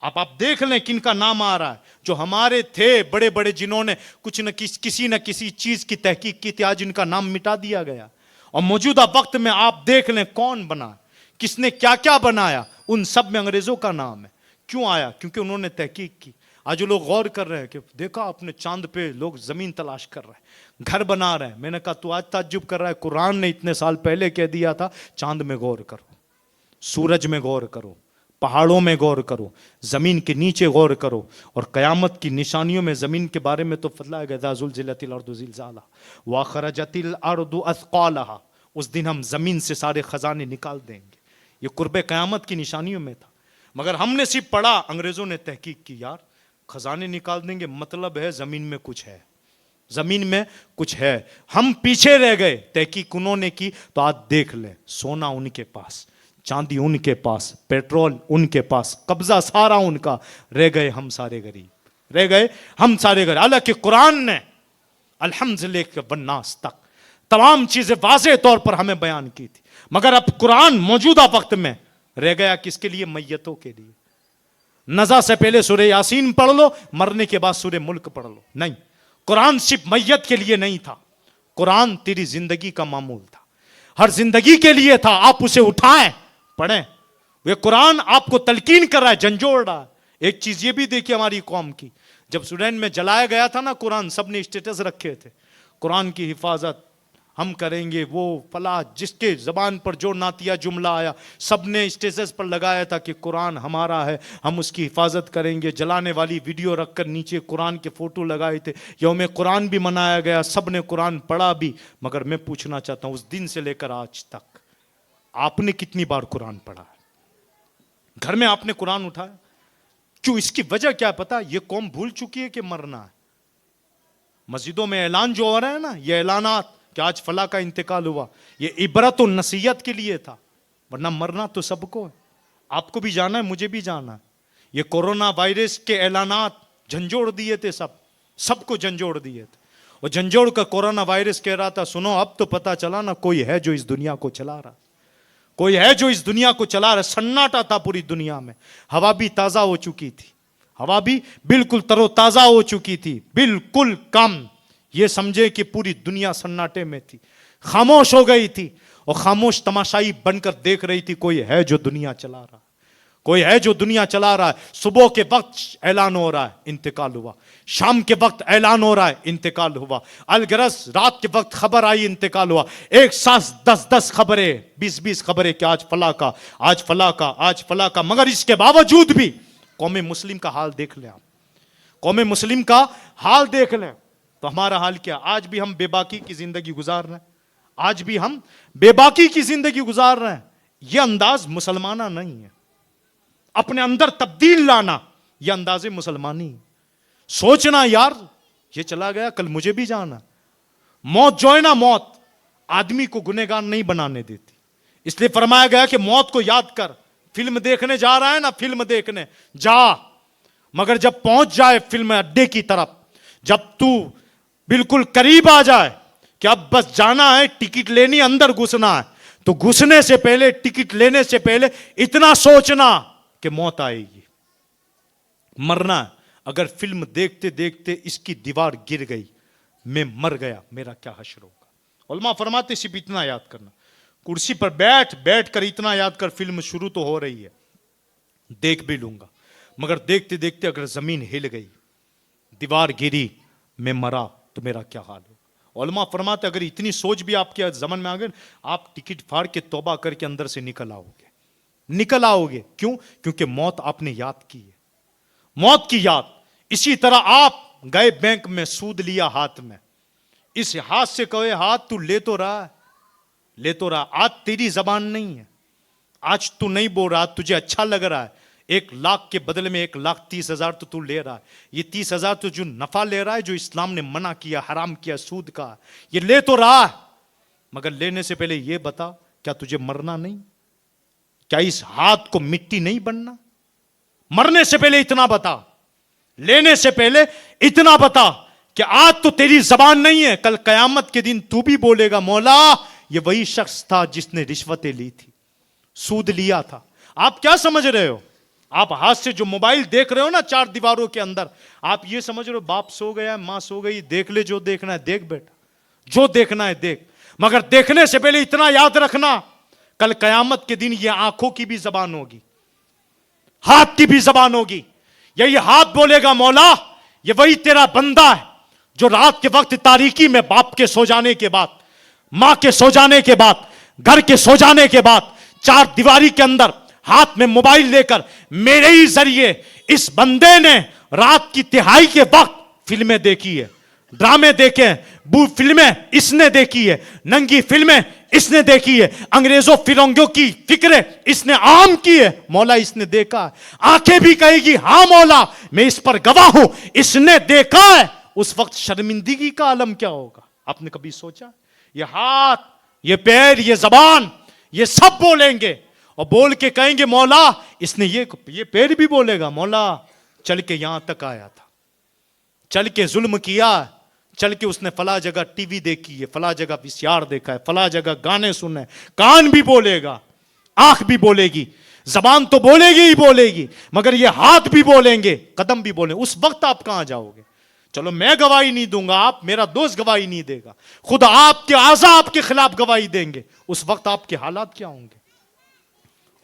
आप देख लें किन का नाम आ रहा है, जो हमारे थे बड़े बड़े, जिन्होंने कुछ न किसी न किसी चीज की तहकीक की थी, आज इनका नाम मिटा दिया गया। और मौजूदा वक्त में आप देख लें कौन बना, किसने क्या क्या बनाया, उन सब में अंग्रेजों का नाम है। क्यों आया, क्योंकि उन्होंने तहकीक की। आज जो लोग गौर कर रहे हैं कि देखा आपने चांद पे लोग जमीन तलाश कर रहे हैं, घर बना रहे हैं। मैंने कहा तू आज ताज्जुब कर रहा है, कुरान ने इतने साल पहले कह दिया था चांद में गौर करो, सूरज में गौर करो, पहाड़ों में गौर करो, जमीन के नीचे गौर करो। और कयामत की निशानियों में जमीन के बारे में तो फतलाया गया ज़ुलज़िलतिल अर्दु ज़िलज़ालहा व अख़रजतिल अर्दु अथक़ालहा। उस दिन हम जमीन से सारे खजाने निकाल देंगे। ये कुर्बे कयामत की निशानियों में था, मगर हमने सिर्फ पढ़ा, अंग्रेजों ने तहकीक की। यार खजाने निकाल देंगे मतलब है जमीन में कुछ है, जमीन में कुछ है। हम पीछे रह गए, तहकीक उन्होंने की। तो आज देख ले, सोना उनके पास, चांदी उनके पास, पेट्रोल उनके पास, कब्जा सारा उनका। रह गए हम सारे गरीब, रह गए हम सारे गरीब। हालांकि कुरान ने अलहम्द से लेकर वन्नास तक तमाम चीजें वाज़ेह तौर पर हमें बयान की थी, मगर अब कुरान मौजूदा वक्त में रह गया किसके लिए, मैयतों के लिए। नज़ा से पहले सूरह यासीन पढ़ लो, मरने के बाद सूरह मुल्क पढ़ लो। नहीं, कुरान सिर्फ मैयत के लिए नहीं था, कुरान तेरी जिंदगी का मामूल था। हर जिंदगी के लिए था, आप उसे उठाएं, पढ़ें। वे कुरान आपको तलकीन कर रहा है, झंझोड़ रहा है। एक चीज ये भी देखिए हमारी कौम की, जब सूडान में जलाया गया था ना कुरान, सबने स्टेटस रखे थे, कुरान की हिफाजत हम करेंगे, वो फला, जिसके जबान पर जो नातिया जुमला आया सबने स्टेटस पर लगाया था कि कुरान हमारा है, हम उसकी हिफाजत करेंगे। जलाने वाली वीडियो रखकर नीचे कुरान के फोटो लगाए थे। यौम कुरान भी मनाया गया, सबने कुरान पढ़ा भी। मगर मैं पूछना चाहता हूं, उस दिन से लेकर आज तक आपने कितनी बार कुरान पढ़ा है? घर में आपने कुरान उठाया? क्यों? इसकी वजह क्या पता? ये कौम भूल चुकी है कि मरना है। मस्जिदों में ऐलान जो हो रहा है ना, ये ऐलानात कि आज फला का इंतकाल हुआ, ये इबरत और नसीहत के लिए था, वरना मरना तो सबको है। आपको भी जाना है, मुझे भी जाना है। ये कोरोना वायरस के ऐलानात झंझोड़ दिए थे, सबको झंझोड़ दिए थे। और झंझोड़ कर कोरोना वायरस कह रहा था, सुनो अब तो पता चला ना, कोई है जो इस दुनिया को चला रहा, कोई है जो इस दुनिया को चला रहा। सन्नाटा था पूरी दुनिया में। हवा भी ताजा हो चुकी थी, हवा भी बिल्कुल तरोताजा हो चुकी थी, बिल्कुल कम। ये समझे कि पूरी दुनिया सन्नाटे में थी, खामोश हो गई थी, और खामोश तमाशाई बनकर देख रही थी, कोई है जो दुनिया चला रहा, कोई है जो दुनिया चला रहा है। सुबह के वक्त ऐलान हो रहा है, इंतकाल हुआ। शाम के वक्त ऐलान हो रहा है, इंतकाल हुआ। अलगरस रात के वक्त खबर आई, इंतकाल हुआ। एक साथ 10-10 खबरें, 20-20 खबरें कि आज फला का, आज फला का, आज फला का। मगर इसके बावजूद भी कौम मुस्लिम का हाल देख लें आप, कौम मुस्लिम का हाल देख लें तो हमारा हाल क्या? आज भी हम बेबाकी की जिंदगी गुजार रहे हैं, आज भी हम बेबाकी की जिंदगी गुजार रहे हैं। यह अंदाज मुसलमाना नहीं है। अपने अंदर तब्दील लाना, यह अंदाजे मुसलमानी है। सोचना यार ये चला गया, कल मुझे भी जाना। मौत जो है ना, मौत आदमी को गुनहगार नहीं बनाने देती। इसलिए फरमाया गया कि मौत को याद कर। फिल्म देखने जा रहा है ना, फिल्म देखने जा, मगर जब पहुंच जाए फिल्म अड्डे की तरफ, जब तू बिल्कुल करीब आ जाए कि अब बस जाना है, टिकट लेनी, अंदर घुसना है, तो घुसने से पहले, टिकट लेने से पहले इतना सोचना कि मौत आएगी, मरना है। अगर फिल्म देखते देखते इसकी दीवार गिर गई, मैं मर गया, मेरा क्या हश्र होगा? उलमा फरमाते सिर्फ इतना याद करना, कुर्सी पर बैठ कर इतना याद कर, फिल्म शुरू तो हो रही है, देख भी लूंगा, मगर देखते देखते अगर जमीन हिल गई, दीवार गिरी, मैं मरा, तो मेरा क्या हाल होगा? उलमा फरमाते अगर इतनी सोच भी आपके जमन में आ गई, आप टिकट फाड़ के तौबा करके अंदर से निकल आओगे, निकल आओगे। क्यों? क्योंकि मौत आपने याद की है, मौत की याद। इसी तरह आप गए बैंक में, सूद लिया हाथ में, इस हाथ से कहे हाथ तू ले तो रहा है, ले तो रहा, आज तेरी जबान नहीं है, आज तू नहीं बोल रहा, तुझे अच्छा लग रहा है, 1 लाख के बदले में 1,30,000 तो तू ले रहा है। ये 30,000 तो जो नफा ले रहा है, जो इस्लाम ने मना किया, हराम किया, सूद का, ये ले तो रहा है। मगर लेने से पहले ये बता, क्या तुझे मरना नहीं? क्या इस हाथ को मिट्टी नहीं बनना? मरने से पहले इतना बता, लेने से पहले इतना बता कि आज तो तेरी जबान नहीं है, कल कयामत के दिन तू भी बोलेगा, मौला ये वही शख्स था जिसने रिश्वतें ली थी, सूद लिया था। आप क्या समझ रहे हो? आप हाथ से जो मोबाइल देख रहे हो ना 4 दीवारों के अंदर, आप ये समझ रहे हो बाप सो गया, मां सो गई, देख ले जो देखना है देख बेटा, जो देखना है देख। मगर देखने से पहले इतना याद रखना, कल कयामत के दिन ये आंखों की भी जबान होगी, हाथ की भी जबान होगी। यही हाथ बोलेगा, मौला ये वही तेरा बंदा है जो रात के वक्त तारीकी में बाप के सो जाने के बाद, मां के सो जाने के बाद, घर के सो जाने के बाद, 4 दीवारी के अंदर हाथ में मोबाइल लेकर, मेरे ही जरिए इस बंदे ने रात की तिहाई के वक्त फिल्में देखी है, ड्रामे देखे हैं, बू फिल्में इसने देखी है, नंगी फिल्में इसने देखी है, अंग्रेजों फिरंगियों की फिक्रें इसने आम की है, मौला इसने देखा है। आंखें भी कहेगी हां मौला मैं इस पर गवाह हूं, इसने देखा है। उस वक्त शर्मिंदगी का आलम क्या होगा? आपने कभी सोचा? ये हाथ, ये पैर, ये जबान, ये सब बोलेंगे और बोल के कहेंगे, मौला इसने ये पैर भी बोलेगा, मौला चल के यहां तक आया था, चल के जुल्म किया, चल के उसने फला जगह टीवी देखी है, फला जगह वीसीआर देखा है, फला जगह गाने सुने। कान भी बोलेगा, आंख भी बोलेगी, जबान तो बोलेगी ही बोलेगी, मगर ये हाथ भी बोलेंगे, कदम भी बोलेंगे। उस वक्त आप कहां जाओगे चलो मैं गवाही नहीं दूंगा, आप मेरा दोस्त गवाही नहीं देगा, खुद आपके आज़ा आपके खिलाफ गवाही देंगे, उस वक्त आपके हालात क्या होंगे?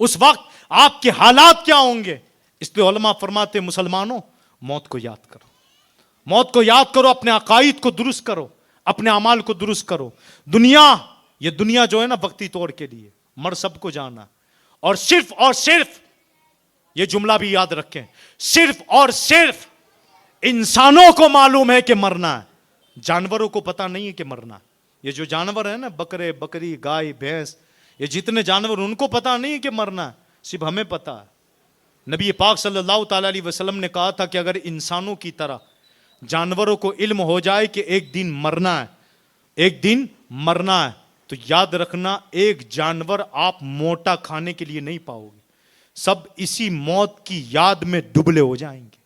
उस वक्त आपके हालात क्या होंगे? इसलिए उलमा फरमाते मुसलमानों, मौत को याद करो, मौत को याद करो, अपने अकाईद को दुरुस्त करो, अपने अमाल को दुरुस्त करो। ये दुनिया जो है ना वक्ती तौर के लिए, मर सबको जाना, और सिर्फ ये जुमला भी याद रखें, सिर्फ और सिर्फ इंसानों को मालूम है कि मरना है, जानवरों को पता नहीं है कि मरना है। ये जो जानवर है ना, बकरे बकरी गाय भैंस, ये जितने जानवर, उनको पता नहीं है कि मरना है, सिर्फ हमें पता है। नबी पाक सल्लल्लाहु ताला अलैहि वसल्लम ने कहा था कि अगर इंसानों की तरह जानवरों को इल्म हो जाए कि एक दिन मरना है, एक दिन मरना है, तो याद रखना एक जानवर आप मोटा खाने के लिए नहीं पाओगे, सब इसी मौत की याद में दुबले हो जाएंगे,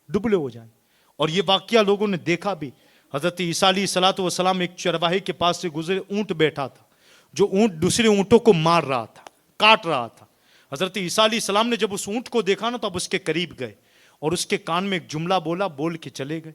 दुबले हो जाएंगे। और ये वाकया लोगों ने देखा भी। हजरत ईसा अलैहिस्सलातु वस्सलाम एक चरवाहे के पास से गुजरे, ऊंट बैठा था, जो ऊंट दूसरे ऊंटों को मार रहा था, काट रहा था। हजरत ईसा अलैहिस्सलाम ने जब उस ऊंट को देखा ना, तो अब उसके करीब गए और उसके कान में एक जुमला बोला, बोल के चले गए।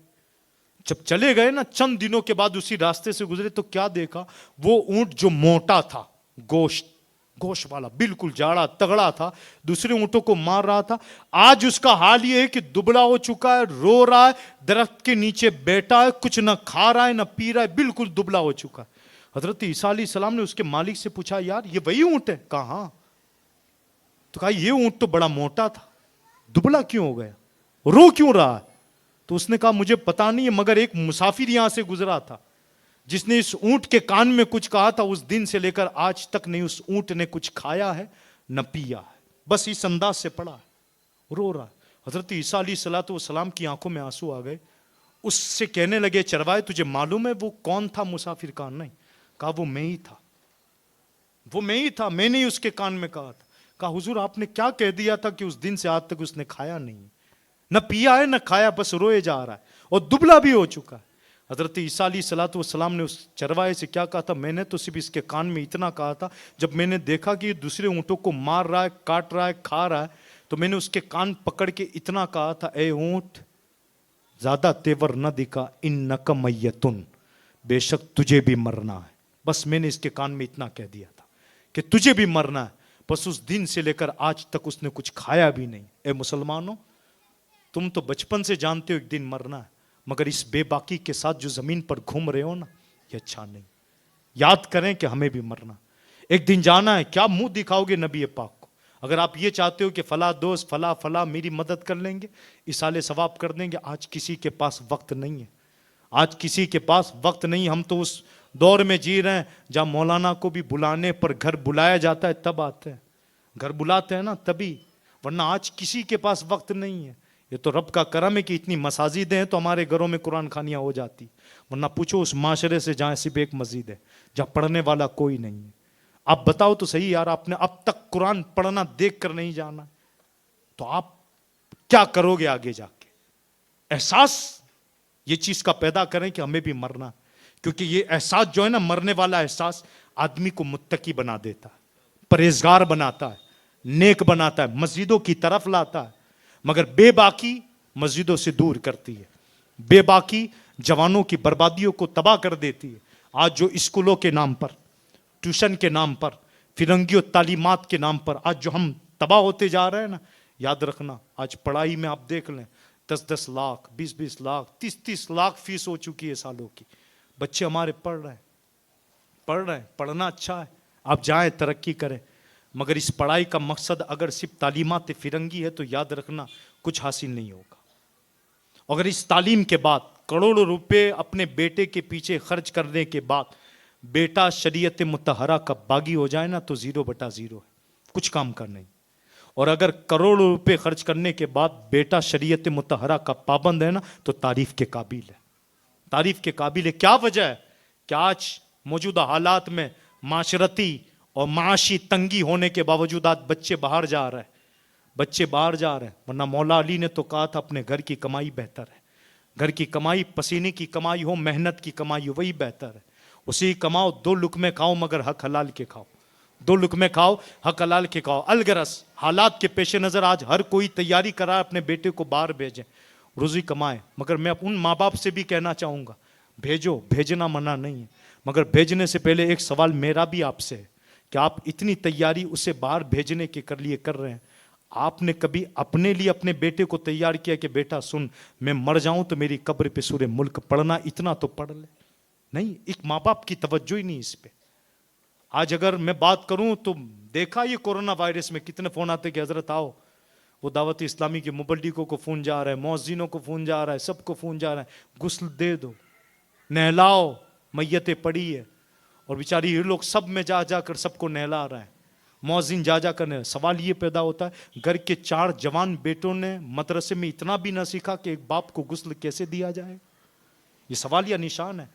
जब चले गए ना, चंद दिनों के बाद उसी रास्ते से गुजरे तो क्या देखा, वो ऊंट जो मोटा था, गोश्त वाला, बिल्कुल जाड़ा तगड़ा था, दूसरे ऊंटों को मार रहा था, आज उसका हाल ये है कि दुबला हो चुका है, रो रहा है, दरख्त के नीचे बैठा है, कुछ ना खा रहा है ना पी रहा है, बिल्कुल दुबला हो चुका है। हजरत ईसा अलैहिस्सलाम ने उसके मालिक से पूछा, यार ये वही ऊंट है? कहा हाँ। तो कहा ये ऊंट तो बड़ा मोटा था, दुबला क्यों हो गया, रो क्यों रहा है? तो उसने कहा मुझे पता नहीं है, मगर एक मुसाफिर यहां से गुजरा था जिसने इस ऊंट के कान में कुछ कहा था, उस दिन से लेकर आज तक नहीं उस ऊंट ने कुछ खाया है न पिया है, बस इस अंदाज से पड़ा है, रो रहा है। हजरत ईसा अलैहिस्सलातु वस्सलाम की आंखों में आंसू आ गए। उससे कहने लगे, चरवाहे तुझे मालूम है वो कौन था मुसाफिर का? नहीं। कहा वो मैं ही था, वो मैं ही था, मैंने ही उसके कान में कहा था। कहा हुजूर आपने क्या कह दिया था कि उस दिन से आज तक उसने खाया नहीं, न पिया है न खाया, बस रोए जा रहा है और दुबला भी हो चुका है। हजरत ईसा अलैहिस्सलातु वस्सलाम ने उस चरवाहे से क्या कहा था? मैंने तो सिर्फ इसके कान में इतना कहा था, जब मैंने देखा कि ये दूसरे ऊंटों को मार रहा है, काट रहा है, खा रहा है, तो मैंने उसके कान पकड़ के इतना कहा था, ए ऊंट ज्यादा तेवर न दिखा, इन्नका मय्यतुन, बेशक तुझे भी मरना है। बस मैंने इसके कान में इतना कह दिया था कि तुझे भी मरना है। बस उस दिन से लेकर आज तक उसने कुछ खाया भी नहीं। ए मुसलमानों, तुम तो बचपन से जानते हो एक दिन मरना है, मगर इस बेबाकी के साथ जो जमीन पर घूम रहे हो ना, ये अच्छा नहीं। याद करें कि हमें भी मरना, एक दिन जाना है। क्या मुंह दिखाओगे नबी पाक को? अगर आप ये चाहते हो कि फला दोस्त फला फला मेरी मदद कर लेंगे, इसाले सवाब कर देंगे, आज किसी के पास वक्त नहीं है, आज किसी के पास वक्त नहीं। हम तो उस दौर में जी रहे हैं जहां मौलाना को भी बुलाने पर घर बुलाया जाता है तब आते हैं, घर बुलाते हैं ना तभी, वरना आज किसी के पास वक्त नहीं है। ये तो रब का करम है कि इतनी मसाजिदें हैं तो हमारे घरों में कुरान खानियां हो जाती, वरना पूछो उस माशरे से जहां सिर्फ एक मस्जिद है, जहां पढ़ने वाला कोई नहीं है। आप बताओ तो सही यार, आपने अब तक कुरान पढ़ना देख कर नहीं जाना, तो आप क्या करोगे आगे जाके? एहसास ये चीज का पैदा करें कि हमें भी मरना, क्योंकि ये एहसास जो है ना, मरने वाला एहसास आदमी को मुत्तकी बना देता है, परहेजगार बनाता है, नेक बनाता है, मस्जिदों की तरफ लाता है। मगर बेबाकी मस्जिदों से दूर करती है, बेबाकी जवानों की बर्बादियों को तबाह कर देती है। आज जो स्कूलों के नाम पर, ट्यूशन के नाम पर, फिरंगियों तालीमात के नाम पर आज जो हम तबाह होते जा रहे हैं ना, याद रखना आज पढ़ाई में आप देख लें 10-10 लाख 20-20 लाख 30-30 लाख फीस हो चुकी है सालों की। बच्चे हमारे पढ़ रहे हैं, पढ़ना अच्छा है, आप जाएं तरक्की करें, मगर इस पढ़ाई का मकसद अगर सिर्फ तालीमात फिरंगी है तो याद रखना कुछ हासिल नहीं होगा। अगर इस तालीम के बाद करोड़ों रुपए अपने बेटे के पीछे खर्च करने के बाद बेटा शरीयत मुतहरा का बागी हो जाए ना, तो 0/0 है, कुछ काम कर नहीं। और अगर करोड़ों रुपए खर्च करने के बाद बेटा शरीयत मुतहरा का पाबंद है ना, तो तारीफ के काबिल है, तारीफ के काबिल है। क्या वजह है कि आज मौजूदा हालात में माशरती और माशी तंगी होने के बावजूद आज बच्चे बाहर जा रहे हैं, वरना मौला अली ने तो कहा था अपने घर की कमाई बेहतर है, घर की कमाई पसीने की कमाई हो, मेहनत की कमाई हो, वही बेहतर है। उसी कमाओ, 2 लुकमे खाओ मगर हक हलाल के खाओ, 2 लुकमे खाओ हक हलाल के खाओ। अलगरस हालात के पेश नज़र आज हर कोई तैयारी करा अपने बेटे को बाहर भेजें, रोजी कमाए। मगर मैं उन माँ बाप से भी कहना चाहूँगा, भेजो, भेजना मना नहीं है, मगर भेजने से पहले एक सवाल मेरा भी आपसे है कि आप इतनी तैयारी उसे बाहर भेजने के लिए कर रहे हैं, आपने कभी अपने लिए अपने बेटे को तैयार किया कि बेटा सुन, मैं मर जाऊं तो मेरी कब्र पे सूरे मुल्क पढ़ना, इतना तो पढ़ ले? नहीं, एक माँ बाप की तवज्जो ही नहीं इस पे। आज अगर मैं बात करूं तो देखा ये कोरोना वायरस में कितने फोन आते कि हजरत आओ, वो दावत इस्लामी के मुबल्लिगों को फोन जा रहा है, मौज़िनों को फोन जा रहा है, सबको फोन जा रहा है, गुस्ल दे दो, नहलाओ, मैयतें पड़ी है, और बेचारी ये लोग सब में जा जाकर सबको नहला रहा है, मौज़िन जा जा कर। सवाल ये पैदा होता है, घर के 4 जवान बेटों ने मदरसे में इतना भी ना सीखा कि एक बाप को गुस्ल कैसे दिया जाए? ये सवाल या निशान है।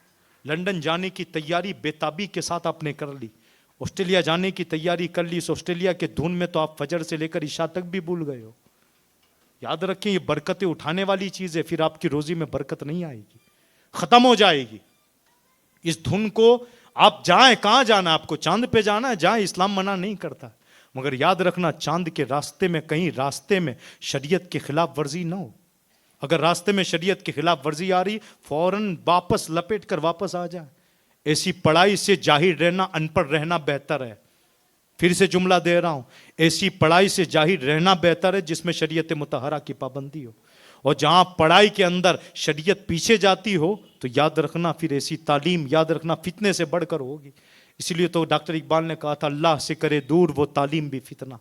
लंदन जाने की तैयारी बेताबी के साथ आपने कर ली, ऑस्ट्रेलिया जाने की तैयारी कर ली, इस ऑस्ट्रेलिया के धुन में तो आप फजर से लेकर इशा तक भी भूल गए हो। याद रखें, ये बरकतें उठाने वाली चीज है, फिर आपकी रोजी में बरकत नहीं आएगी, खत्म हो जाएगी। इस धुन को आप जाएं, कहां जाना, आपको चांद पे जाना है, जाएं, इस्लाम मना नहीं करता, मगर याद रखना चांद के रास्ते में कहीं रास्ते में शरीयत के खिलाफ वर्जी ना हो। अगर रास्ते में शरीयत के खिलाफ वर्जी आ रही, फौरन वापस लपेट कर वापस आ जाए। ऐसी पढ़ाई से जाहिर रहना अनपढ़ रहना बेहतर है। फिर से जुमला दे रहा हूं, ऐसी पढ़ाई से जाहिर रहना बेहतर है जिसमें शरीयत मुतहरा की पाबंदी हो, और जहां पढ़ाई के अंदर शरीयत पीछे जाती हो तो याद रखना फिर ऐसी तालीम, याद रखना, फितने से बढ़कर होगी। इसीलिए तो डॉक्टर इकबाल ने कहा था, अल्लाह से करे दूर वो तालीम भी फितना,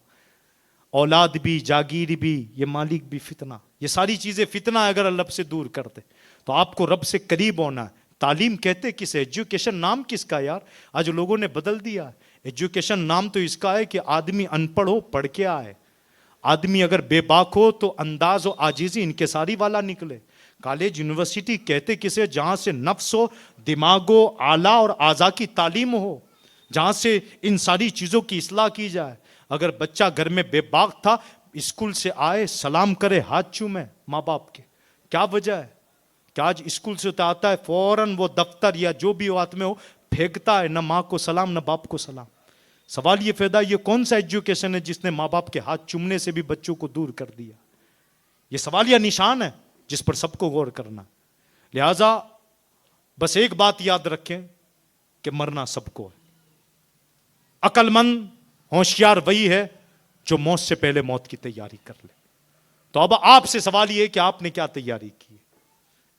औलाद भी, जागीर भी, ये मालिक भी फितना। ये सारी चीजें फितना है अगर रब से दूर करते तो आपको रब से करीब होना है। तालीम कहते किसे? एजुकेशन नाम किसका यार? आज लोगों ने बदल दिया। एजुकेशन नाम तो इसका है कि आदमी अनपढ़ हो, पढ़ के आए। आदमी अगर बेबाक हो तो अंदाज और आजीजी इनकिसारी वाला निकले। कॉलेज यूनिवर्सिटी कहते किसे? जहां से नफ्स हो, दिमागो, आला और आजा की तालीम हो, जहां से इन सारी चीजों की इस्लाह की जाए। अगर बच्चा घर में बेबाक था, स्कूल से आए, सलाम करे, हाथ चूमे माँ बाप के, क्या वजह है? क्या आज स्कूल से तो आता है फौरन वो दफ्तर या जो भी हाथ में हो फेंकता है, ना माँ को सलाम ना बाप को सलाम। सवाल ये पैदा, ये कौन सा एजुकेशन है जिसने माँ बाप के हाथ चूमने से भी बच्चों को दूर कर दिया? ये सवाल या निशान है जिस पर सबको गौर करना। लिहाजा बस एक बात याद रखें कि मरना सबको है। अक्लमंद होशियार वही है जो मौत से पहले मौत की तैयारी कर ले। तो अब आपसे सवाल यह है कि आपने क्या तैयारी की?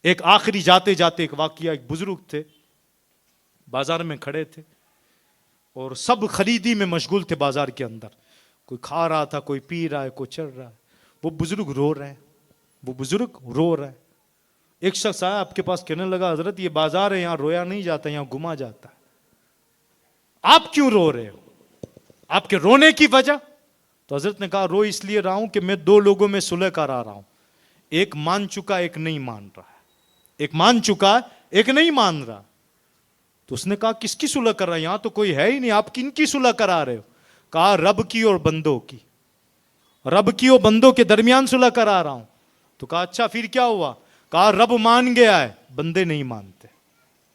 एक आखिरी जाते जाते एक वाकया, एक बुजुर्ग थे, बाजार में खड़े थे और सब खरीदी में मशगूल थे बाजार के अंदर। कोई खा रहा था, कोई पी रहा है, कोई चल रहा है। वो बुजुर्ग रो रहे हैं, वो बुजुर्ग रो रहा है। एक शख्स आया आपके पास, कहने लगा, हजरत ये बाजार है, यहां रोया नहीं जाता, यहां घुमा जाता है, आप क्यों रो रहे हो? आपके रोने की वजह? तो हजरत ने कहा, रो इसलिए रहा हूं कि मैं 2 लोगों में सुलह करा रहा हूं, एक मान चुका, एक नहीं मान रहा है। एक मान चुका, एक नहीं मान रहा। तो उसने कहा, किसकी सुलह कर रहा है? यहां तो कोई है ही नहीं, आप किनकी सुलह करा रहे हो? कहा, रब की और बंदों की, रब की और बंदों के दरमियान सुलह करा रहा हूं। तो कहा, अच्छा फिर क्या हुआ? कहा, रब मान गया है, बंदे नहीं मानते।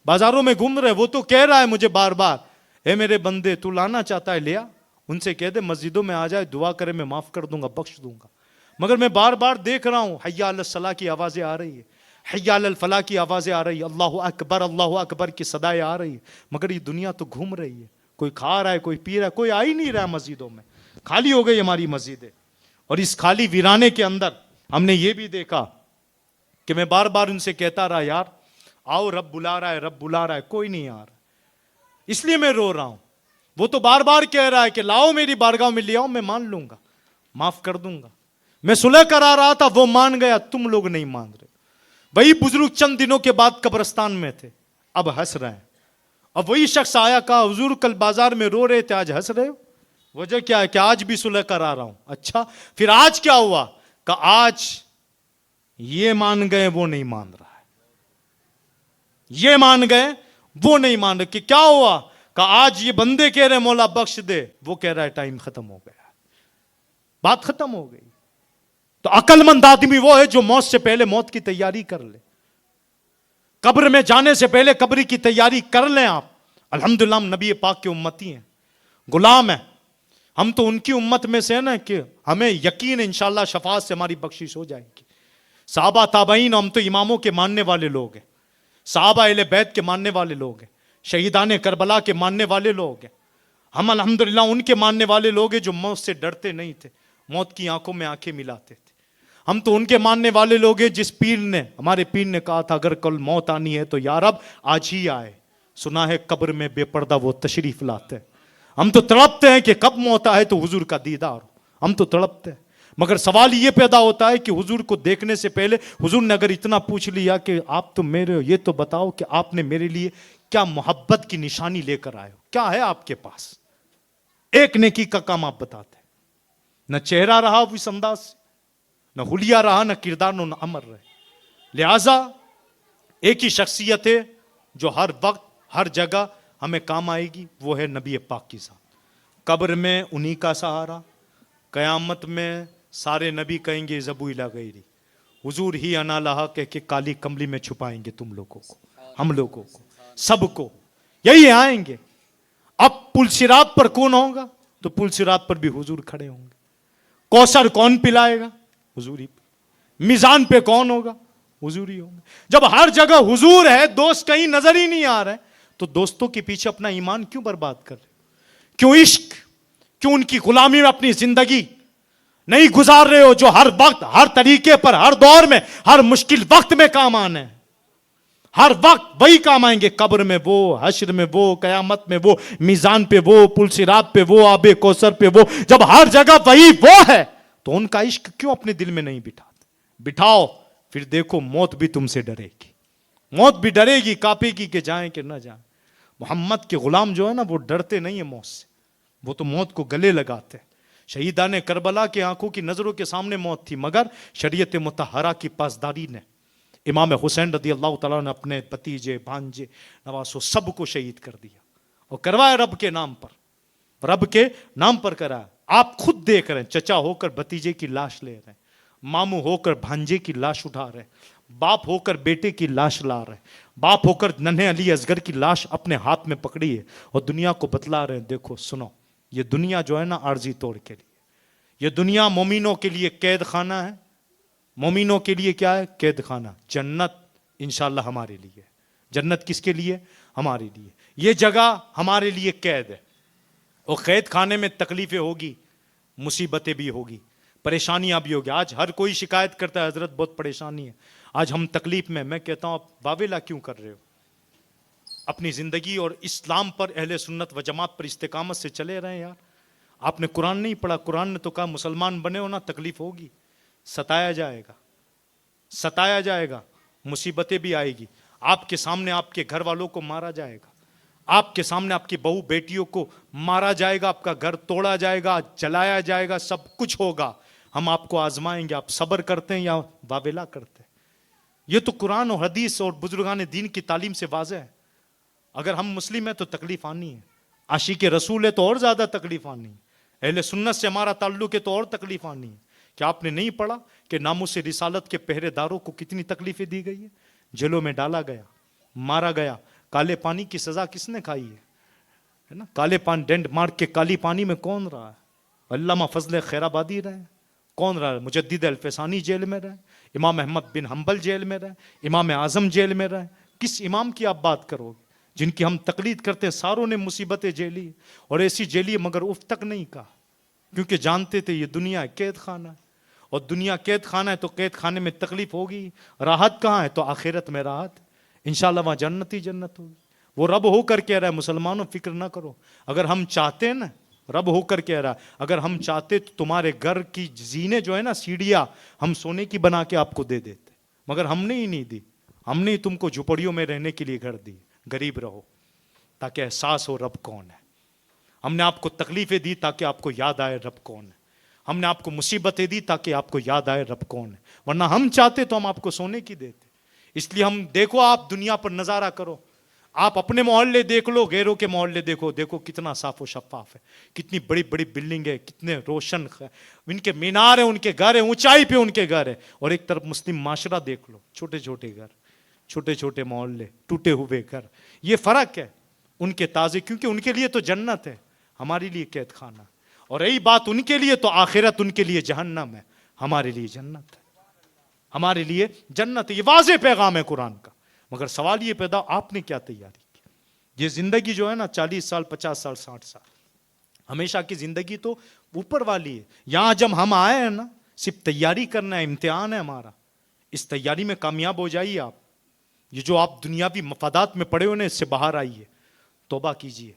बाजारों में घूम रहे, वो तो कह रहा है मुझे बार बार, ए मेरे बंदे, तू लाना चाहता है लिया, उनसे कह दे मस्जिदों में आ जाए, दुआ करे, मैं माफ कर दूंगा, बख्श दूंगा। मगर मैं बार बार देख रहा हूं हय्या अल सलाह की आवाजें आ रही है, हय्या अल फलाह की आवाजें आ रही है, अल्लाहु अकबर की सदाएं आ रही है, मगर ये दुनिया तो घूम रही है। कोई खा रहा है, कोई पी रहा है, कोई आ ही नहीं रहा मस्जिदों में। खाली हो गई हमारी मस्जिदें। और इस खाली वीराने के अंदर हमने ये भी देखा कि मैं बार बार उनसे कहता रहा, यार आओ, रब बुला रहा है, रब बुला रहा है, कोई नहीं आ रहा। इसलिए मैं रो रहा हूं। वो तो बार बार कह रहा है कि लाओ मेरी बारगाह में ले आओ, मैं मान लूंगा, माफ कर दूंगा। मैं सुलह करा रहा था, वो मान गया, तुम लोग नहीं मान रहे। वही बुजुर्ग चंद दिनों के बाद कब्रिस्तान में थे, अब हंस रहे हैं। अब वही शख्स आया, कहा, हुजूर कल बाजार में रो रहे थे, आज हंस रहे हो, वजह क्या है? कि आज भी सुलह करा रहा हूं। अच्छा फिर आज क्या हुआ? कि आज ये मान गए, वो नहीं मान रहा है, ये मान गए, वो नहीं मान रहे। कि क्या हुआ? कि आज ये बंदे कह रहे मौला बख्श दे, वो कह रहा है टाइम खत्म हो गया, बात खत्म हो गई। तो अक्लमंद आदमी वो है जो मौत से पहले मौत की तैयारी कर ले। कब्र में जाने से पहले कब्र की तैयारी कर लें आप। अल्हम्दुलिल्लाह हम नबी पाक के उम्मती हैं, गुलाम हैं, हम तो उनकी उम्मत में से है ना, कि हमें यकीन है इंशाअल्लाह शफाअत से हमारी बख्शिश हो जाएगी। साहबा ताबईन, हम तो इमामों के मानने वाले लोग हैं, साहबा अहले बैत के मानने वाले लोग हैं, शहीदान करबला के मानने वाले लोग हैं। हम अल्हम्दुलिल्लाह उनके मानने वाले लोग हैं जो मौत से डरते नहीं थे, मौत की आंखों में आंखें मिलाते थे। हम तो उनके मानने वाले लोग हैं जिस पीर ने, हमारे पीर ने कहा था अगर कल मौत आनी है तो यार अब आज ही आए। सुना है कब्र में बेपर्दा वो तशरीफ लाते हैं। हम तो तड़पते हैं कि कब मौत आए तो हुजूर का दीदार हो, हम तो तड़पते हैं। मगर सवाल ये पैदा होता है कि हुजूर को देखने से पहले हुजूर ने अगर इतना पूछ लिया कि आप तो मेरे हो, ये तो बताओ कि आपने मेरे लिए क्या मोहब्बत की निशानी लेकर आए हो, क्या है आपके पास? एक नेकी का काम आप बताते, न चेहरा रहा उस अंदाज से, न हुलिया रहा, न किरदार, न अमर रहे। लिहाजा एक ही शख्सियत है जो हर वक्त हर जगह हमें काम आएगी, वो है नबी पाक की ज़ात। कब्र में उन्हीं का सहारा, कयामत में सारे नबी कहेंगे ज़बू इला गैरी, हुजूर ही अना लहा कह के काली कमली में छुपाएंगे तुम लोगों को, हम लोगों को, सबको यही आएंगे। अब पुलसिरात पर कौन होगा? तो पुलसिरात पर भी हुजूर खड़े होंगे। कौसर कौन पिलाएगा? हुजूर ही। मिजान पे कौन होगा? हुजूर ही होंगे। जब हर जगह हुजूर है, दोस्त कहीं नजर ही नहीं आ रहे, तो दोस्तों के पीछे अपना ईमान क्यों बर्बाद कर रहे? क्यों इश्क, क्यों उनकी गुलामी में अपनी जिंदगी नहीं गुजार रहे हो, जो हर वक्त हर तरीके पर हर दौर में हर मुश्किल वक्त में काम आने हैं? हर वक्त वही काम आएंगे, कब्र में वो, हश्र में वो, कयामत में वो, मीजान पे वो, पुलसिरात पे वो, आबे कौसर पे वो। जब हर जगह वही वो है तो उनका इश्क क्यों अपने दिल में नहीं बिठाते? बिठाओ, फिर देखो मौत भी तुमसे डरेगी, मौत भी डरेगी, कांपेगी कि जाएं कि ना जाएं। मोहम्मद के गुलाम जो है ना, वो डरते नहीं है मौत से, वो तो मौत को गले लगाते हैं। शहीदान करबला की आंखों की नजरों के सामने मौत थी, मगर शरीयत मुतहरा की पासदारी ने, इमाम हुसैन रदी अल्लाह तआला ने अपने भतीजे, भांजे, नवासों सबको शहीद कर दिया और करवाया रब के नाम पर, रब के नाम पर कराया। आप खुद देख रहे हैं, चचा होकर भतीजे की लाश ले रहे हैं, मामू होकर भांजे की लाश उठा रहे हैं, बाप होकर बेटे की लाश ला रहे हैं, बाप होकर नन्हे अली असगर की लाश अपने हाथ में पकड़ी है और दुनिया को बतला रहे हैं, देखो सुनो, ये दुनिया जो है ना आर्जी तौर के लिए, ये दुनिया मोमिनों के लिए कैद खाना है। मोमिनों के लिए क्या है? कैद खाना। जन्नत इंशाल्लाह हमारे लिए, जन्नत किसके लिए? हमारे लिए। ये जगह हमारे लिए कैद है, और कैद खाने में तकलीफें होगी, मुसीबतें भी होगी, परेशानियां भी होगी। आज हर कोई शिकायत करता है, हजरत बहुत परेशानी है, आज हम तकलीफ में। मैं कहता हूं आप वावेला क्यों कर रहे हो? अपनी जिंदगी और इस्लाम पर, अहले सुन्नत व जमात पर इस्तेकामत से चले रहे यार। आपने कुरान नहीं पढ़ा, कुरान ने तो कहा मुसलमान बने हो ना, तकलीफ होगी, सताया जाएगा, सताया जाएगा, मुसीबतें भी आएगी, आपके सामने आपके घर वालों को मारा जाएगा, आपके सामने आपकी बहू बेटियों को मारा जाएगा, आपका घर तोड़ा जाएगा, जलाया जाएगा, सब कुछ होगा। हम आपको आजमाएंगे, आप सब्र करते हैं या वावेला करते हैं। ये तो कुरान और हदीस और बुजुर्गान दीन की तालीम से वाज़ेह है। अगर हम मुस्लिम हैं तो तकलीफ आनी है, आशिक रसूल है तो और ज्यादा तकलीफ आनी है, अहले सुन्नत से हमारा ताल्लुक है तो और तकलीफ आनी है। क्या आपने नहीं पढ़ा कि नामुस रिसालत के पहरेदारों को कितनी तकलीफें दी गई है? जेलों में डाला गया, मारा गया। काले पानी की सजा किसने खाई है ना? काले पानी, डेंटमार्क के काली पानी में कौन रहा है? अल्लामा फजल खैराबादी रहे, कौन रहा है? मुजद्दिद अल्फसानी जेल में रहे, इमाम अहमद बिन हम्बल जेल में रहे, इमाम आजम जेल में रहे। किस इमाम की आप बात करोगे? जिनकी हम तकलीद करते हैं सारों ने मुसीबतें झेली, और ऐसी झेली मगर उफ तक नहीं कहा, क्योंकि जानते थे ये दुनिया कैद खाना है, और दुनिया कैद खाना है तो कैद खाने में तकलीफ होगी। राहत कहाँ है? तो आखिरत में राहत, इंशाल्लाह वहाँ जन्नत ही जन्नत होगी। वो रब होकर कह रहा है मुसलमानों फिक्र ना करो। अगर हम चाहते हैं ना, रब होकर कह रहा है, अगर हम चाहते तो तुम्हारे घर की जीने जो है ना, सीढ़ियाँ हम सोने की बना के आपको दे देते, मगर हमने ही नहीं दी। हमने ही तुमको झुपड़ियों में रहने के लिए घर दी, गरीब रहो ताकि एहसास हो रब कौन है। हमने आपको तकलीफें दी ताकि आपको याद आए रब कौन है। हमने आपको मुसीबतें दी ताकि आपको याद आए रब कौन है। वरना हम चाहते तो हम आपको सोने की देते। इसलिए हम, देखो आप दुनिया पर नजारा करो, आप अपने मोहल्ले देख लो, गैरों के मोहल्ले देखो, देखो कितना साफ और शफाफ है, कितनी बड़ी बड़ी बिल्डिंग है, कितने रोशन इनके मीनार है, उनके घर है, ऊंचाई पे उनके घर है। और एक तरफ मुस्लिम माशरा देख लो, छोटे छोटे घर, छोटे छोटे मोहल्ले, टूटे हुए घर। ये फर्क है उनके ताजे, क्योंकि उनके लिए तो जन्नत है, हमारे लिए कैद खाना। और यही बात उनके लिए तो आखिरत उनके लिए जहन्नम है, हमारे लिए जन्नत है। हमारे लिए जन्नत। ये वाज़े पैगाम है कुरान का। मगर सवाल ये पैदा, आपने क्या तैयारी की? ये जिंदगी जो है ना 40 साल, 50 साल, 60 साल, हमेशा की जिंदगी तो ऊपर वाली है। यहां जब हम आए हैं ना, सिर्फ तैयारी करना है, इम्तिहान है हमारा। इस तैयारी में कामयाब हो जाइए आप। ये जो आप दुनियावी मफादात में पड़े हो ना, इससे बाहर आइए, तौबा कीजिए।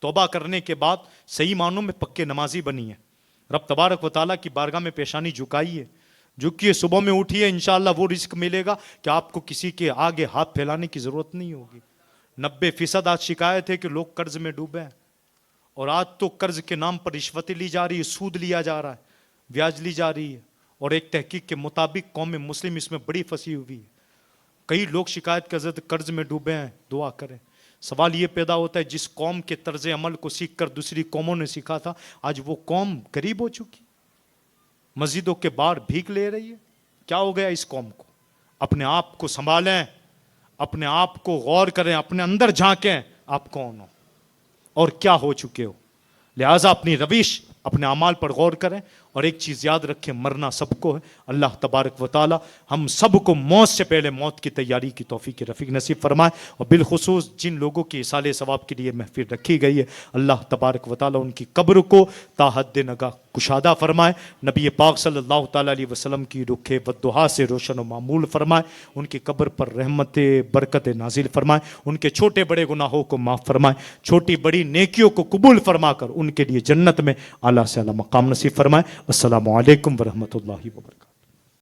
तौबा करने के बाद सही मानों में पक्के नमाजी बनिए। रब तबारक व तआला की बारगाह में पेशानी झुकाइए, झुकिए, सुबह में उठिए, इंशाअल्लाह वो रिस्क मिलेगा कि आपको किसी के आगे हाथ फैलाने की जरूरत नहीं होगी। 90% आज शिकायत है कि लोग कर्ज में डूबे हैं, और आज तो कर्ज के नाम पर रिश्वतें ली जा रही है, सूद लिया जा रहा है, ब्याज ली जा रही है। और एक तहकीक के मुताबिक कौम मुस्लिम इसमें बड़ी फंसी हुई है। कई लोग शिकायत कर रहे कर्ज में डूबे हैं, दुआ करें। सवाल ये पैदा होता है, जिस कौम के तर्ज अमल को सीख कर दूसरी कौमों ने सीखा था, आज वो कौम गरीब हो चुकी, मस्जिदों के बाहर भीख ले रही है। क्या हो गया इस कौम को? अपने आप को संभालें, अपने आप को गौर करें, अपने अंदर झांकें, आप कौन हो और क्या हो चुके हो। लिहाजा अपनी रविश, अपने अमाल पर गौर करें। और एक चीज़ याद रखें, मरना सबको है। अल्लाह तबारक व तआला हम सबको मौत से पहले मौत की तैयारी की तौफीक रफ़ीक नसीब फरमाए। और बिलखुसूस जिन लोगों की इसाले सवाब के लिए महफिल रखी गई है, अल्लाह तबारक व तआला उनकी कब्र को ताहद्द नगा कुशादा फरमाए। नबी पाक सल्लल्लाहु तआला अलैहि वसल्लम की रुखे बद्दुआ से रोशन व मामूल फरमाए। उनकी कब्र पर रहमत बरकत नाजिल फरमाए। उनके छोटे बड़े गुनाहों को माफ़ फरमाए, छोटी बड़ी नेकियों को कबूल फरमाकर उनके लिए जन्नत में आला से आला मकाम नसीब फरमाए। अस्सलामु अलैकुम व रहमतुल्लाहि व बरकातहू।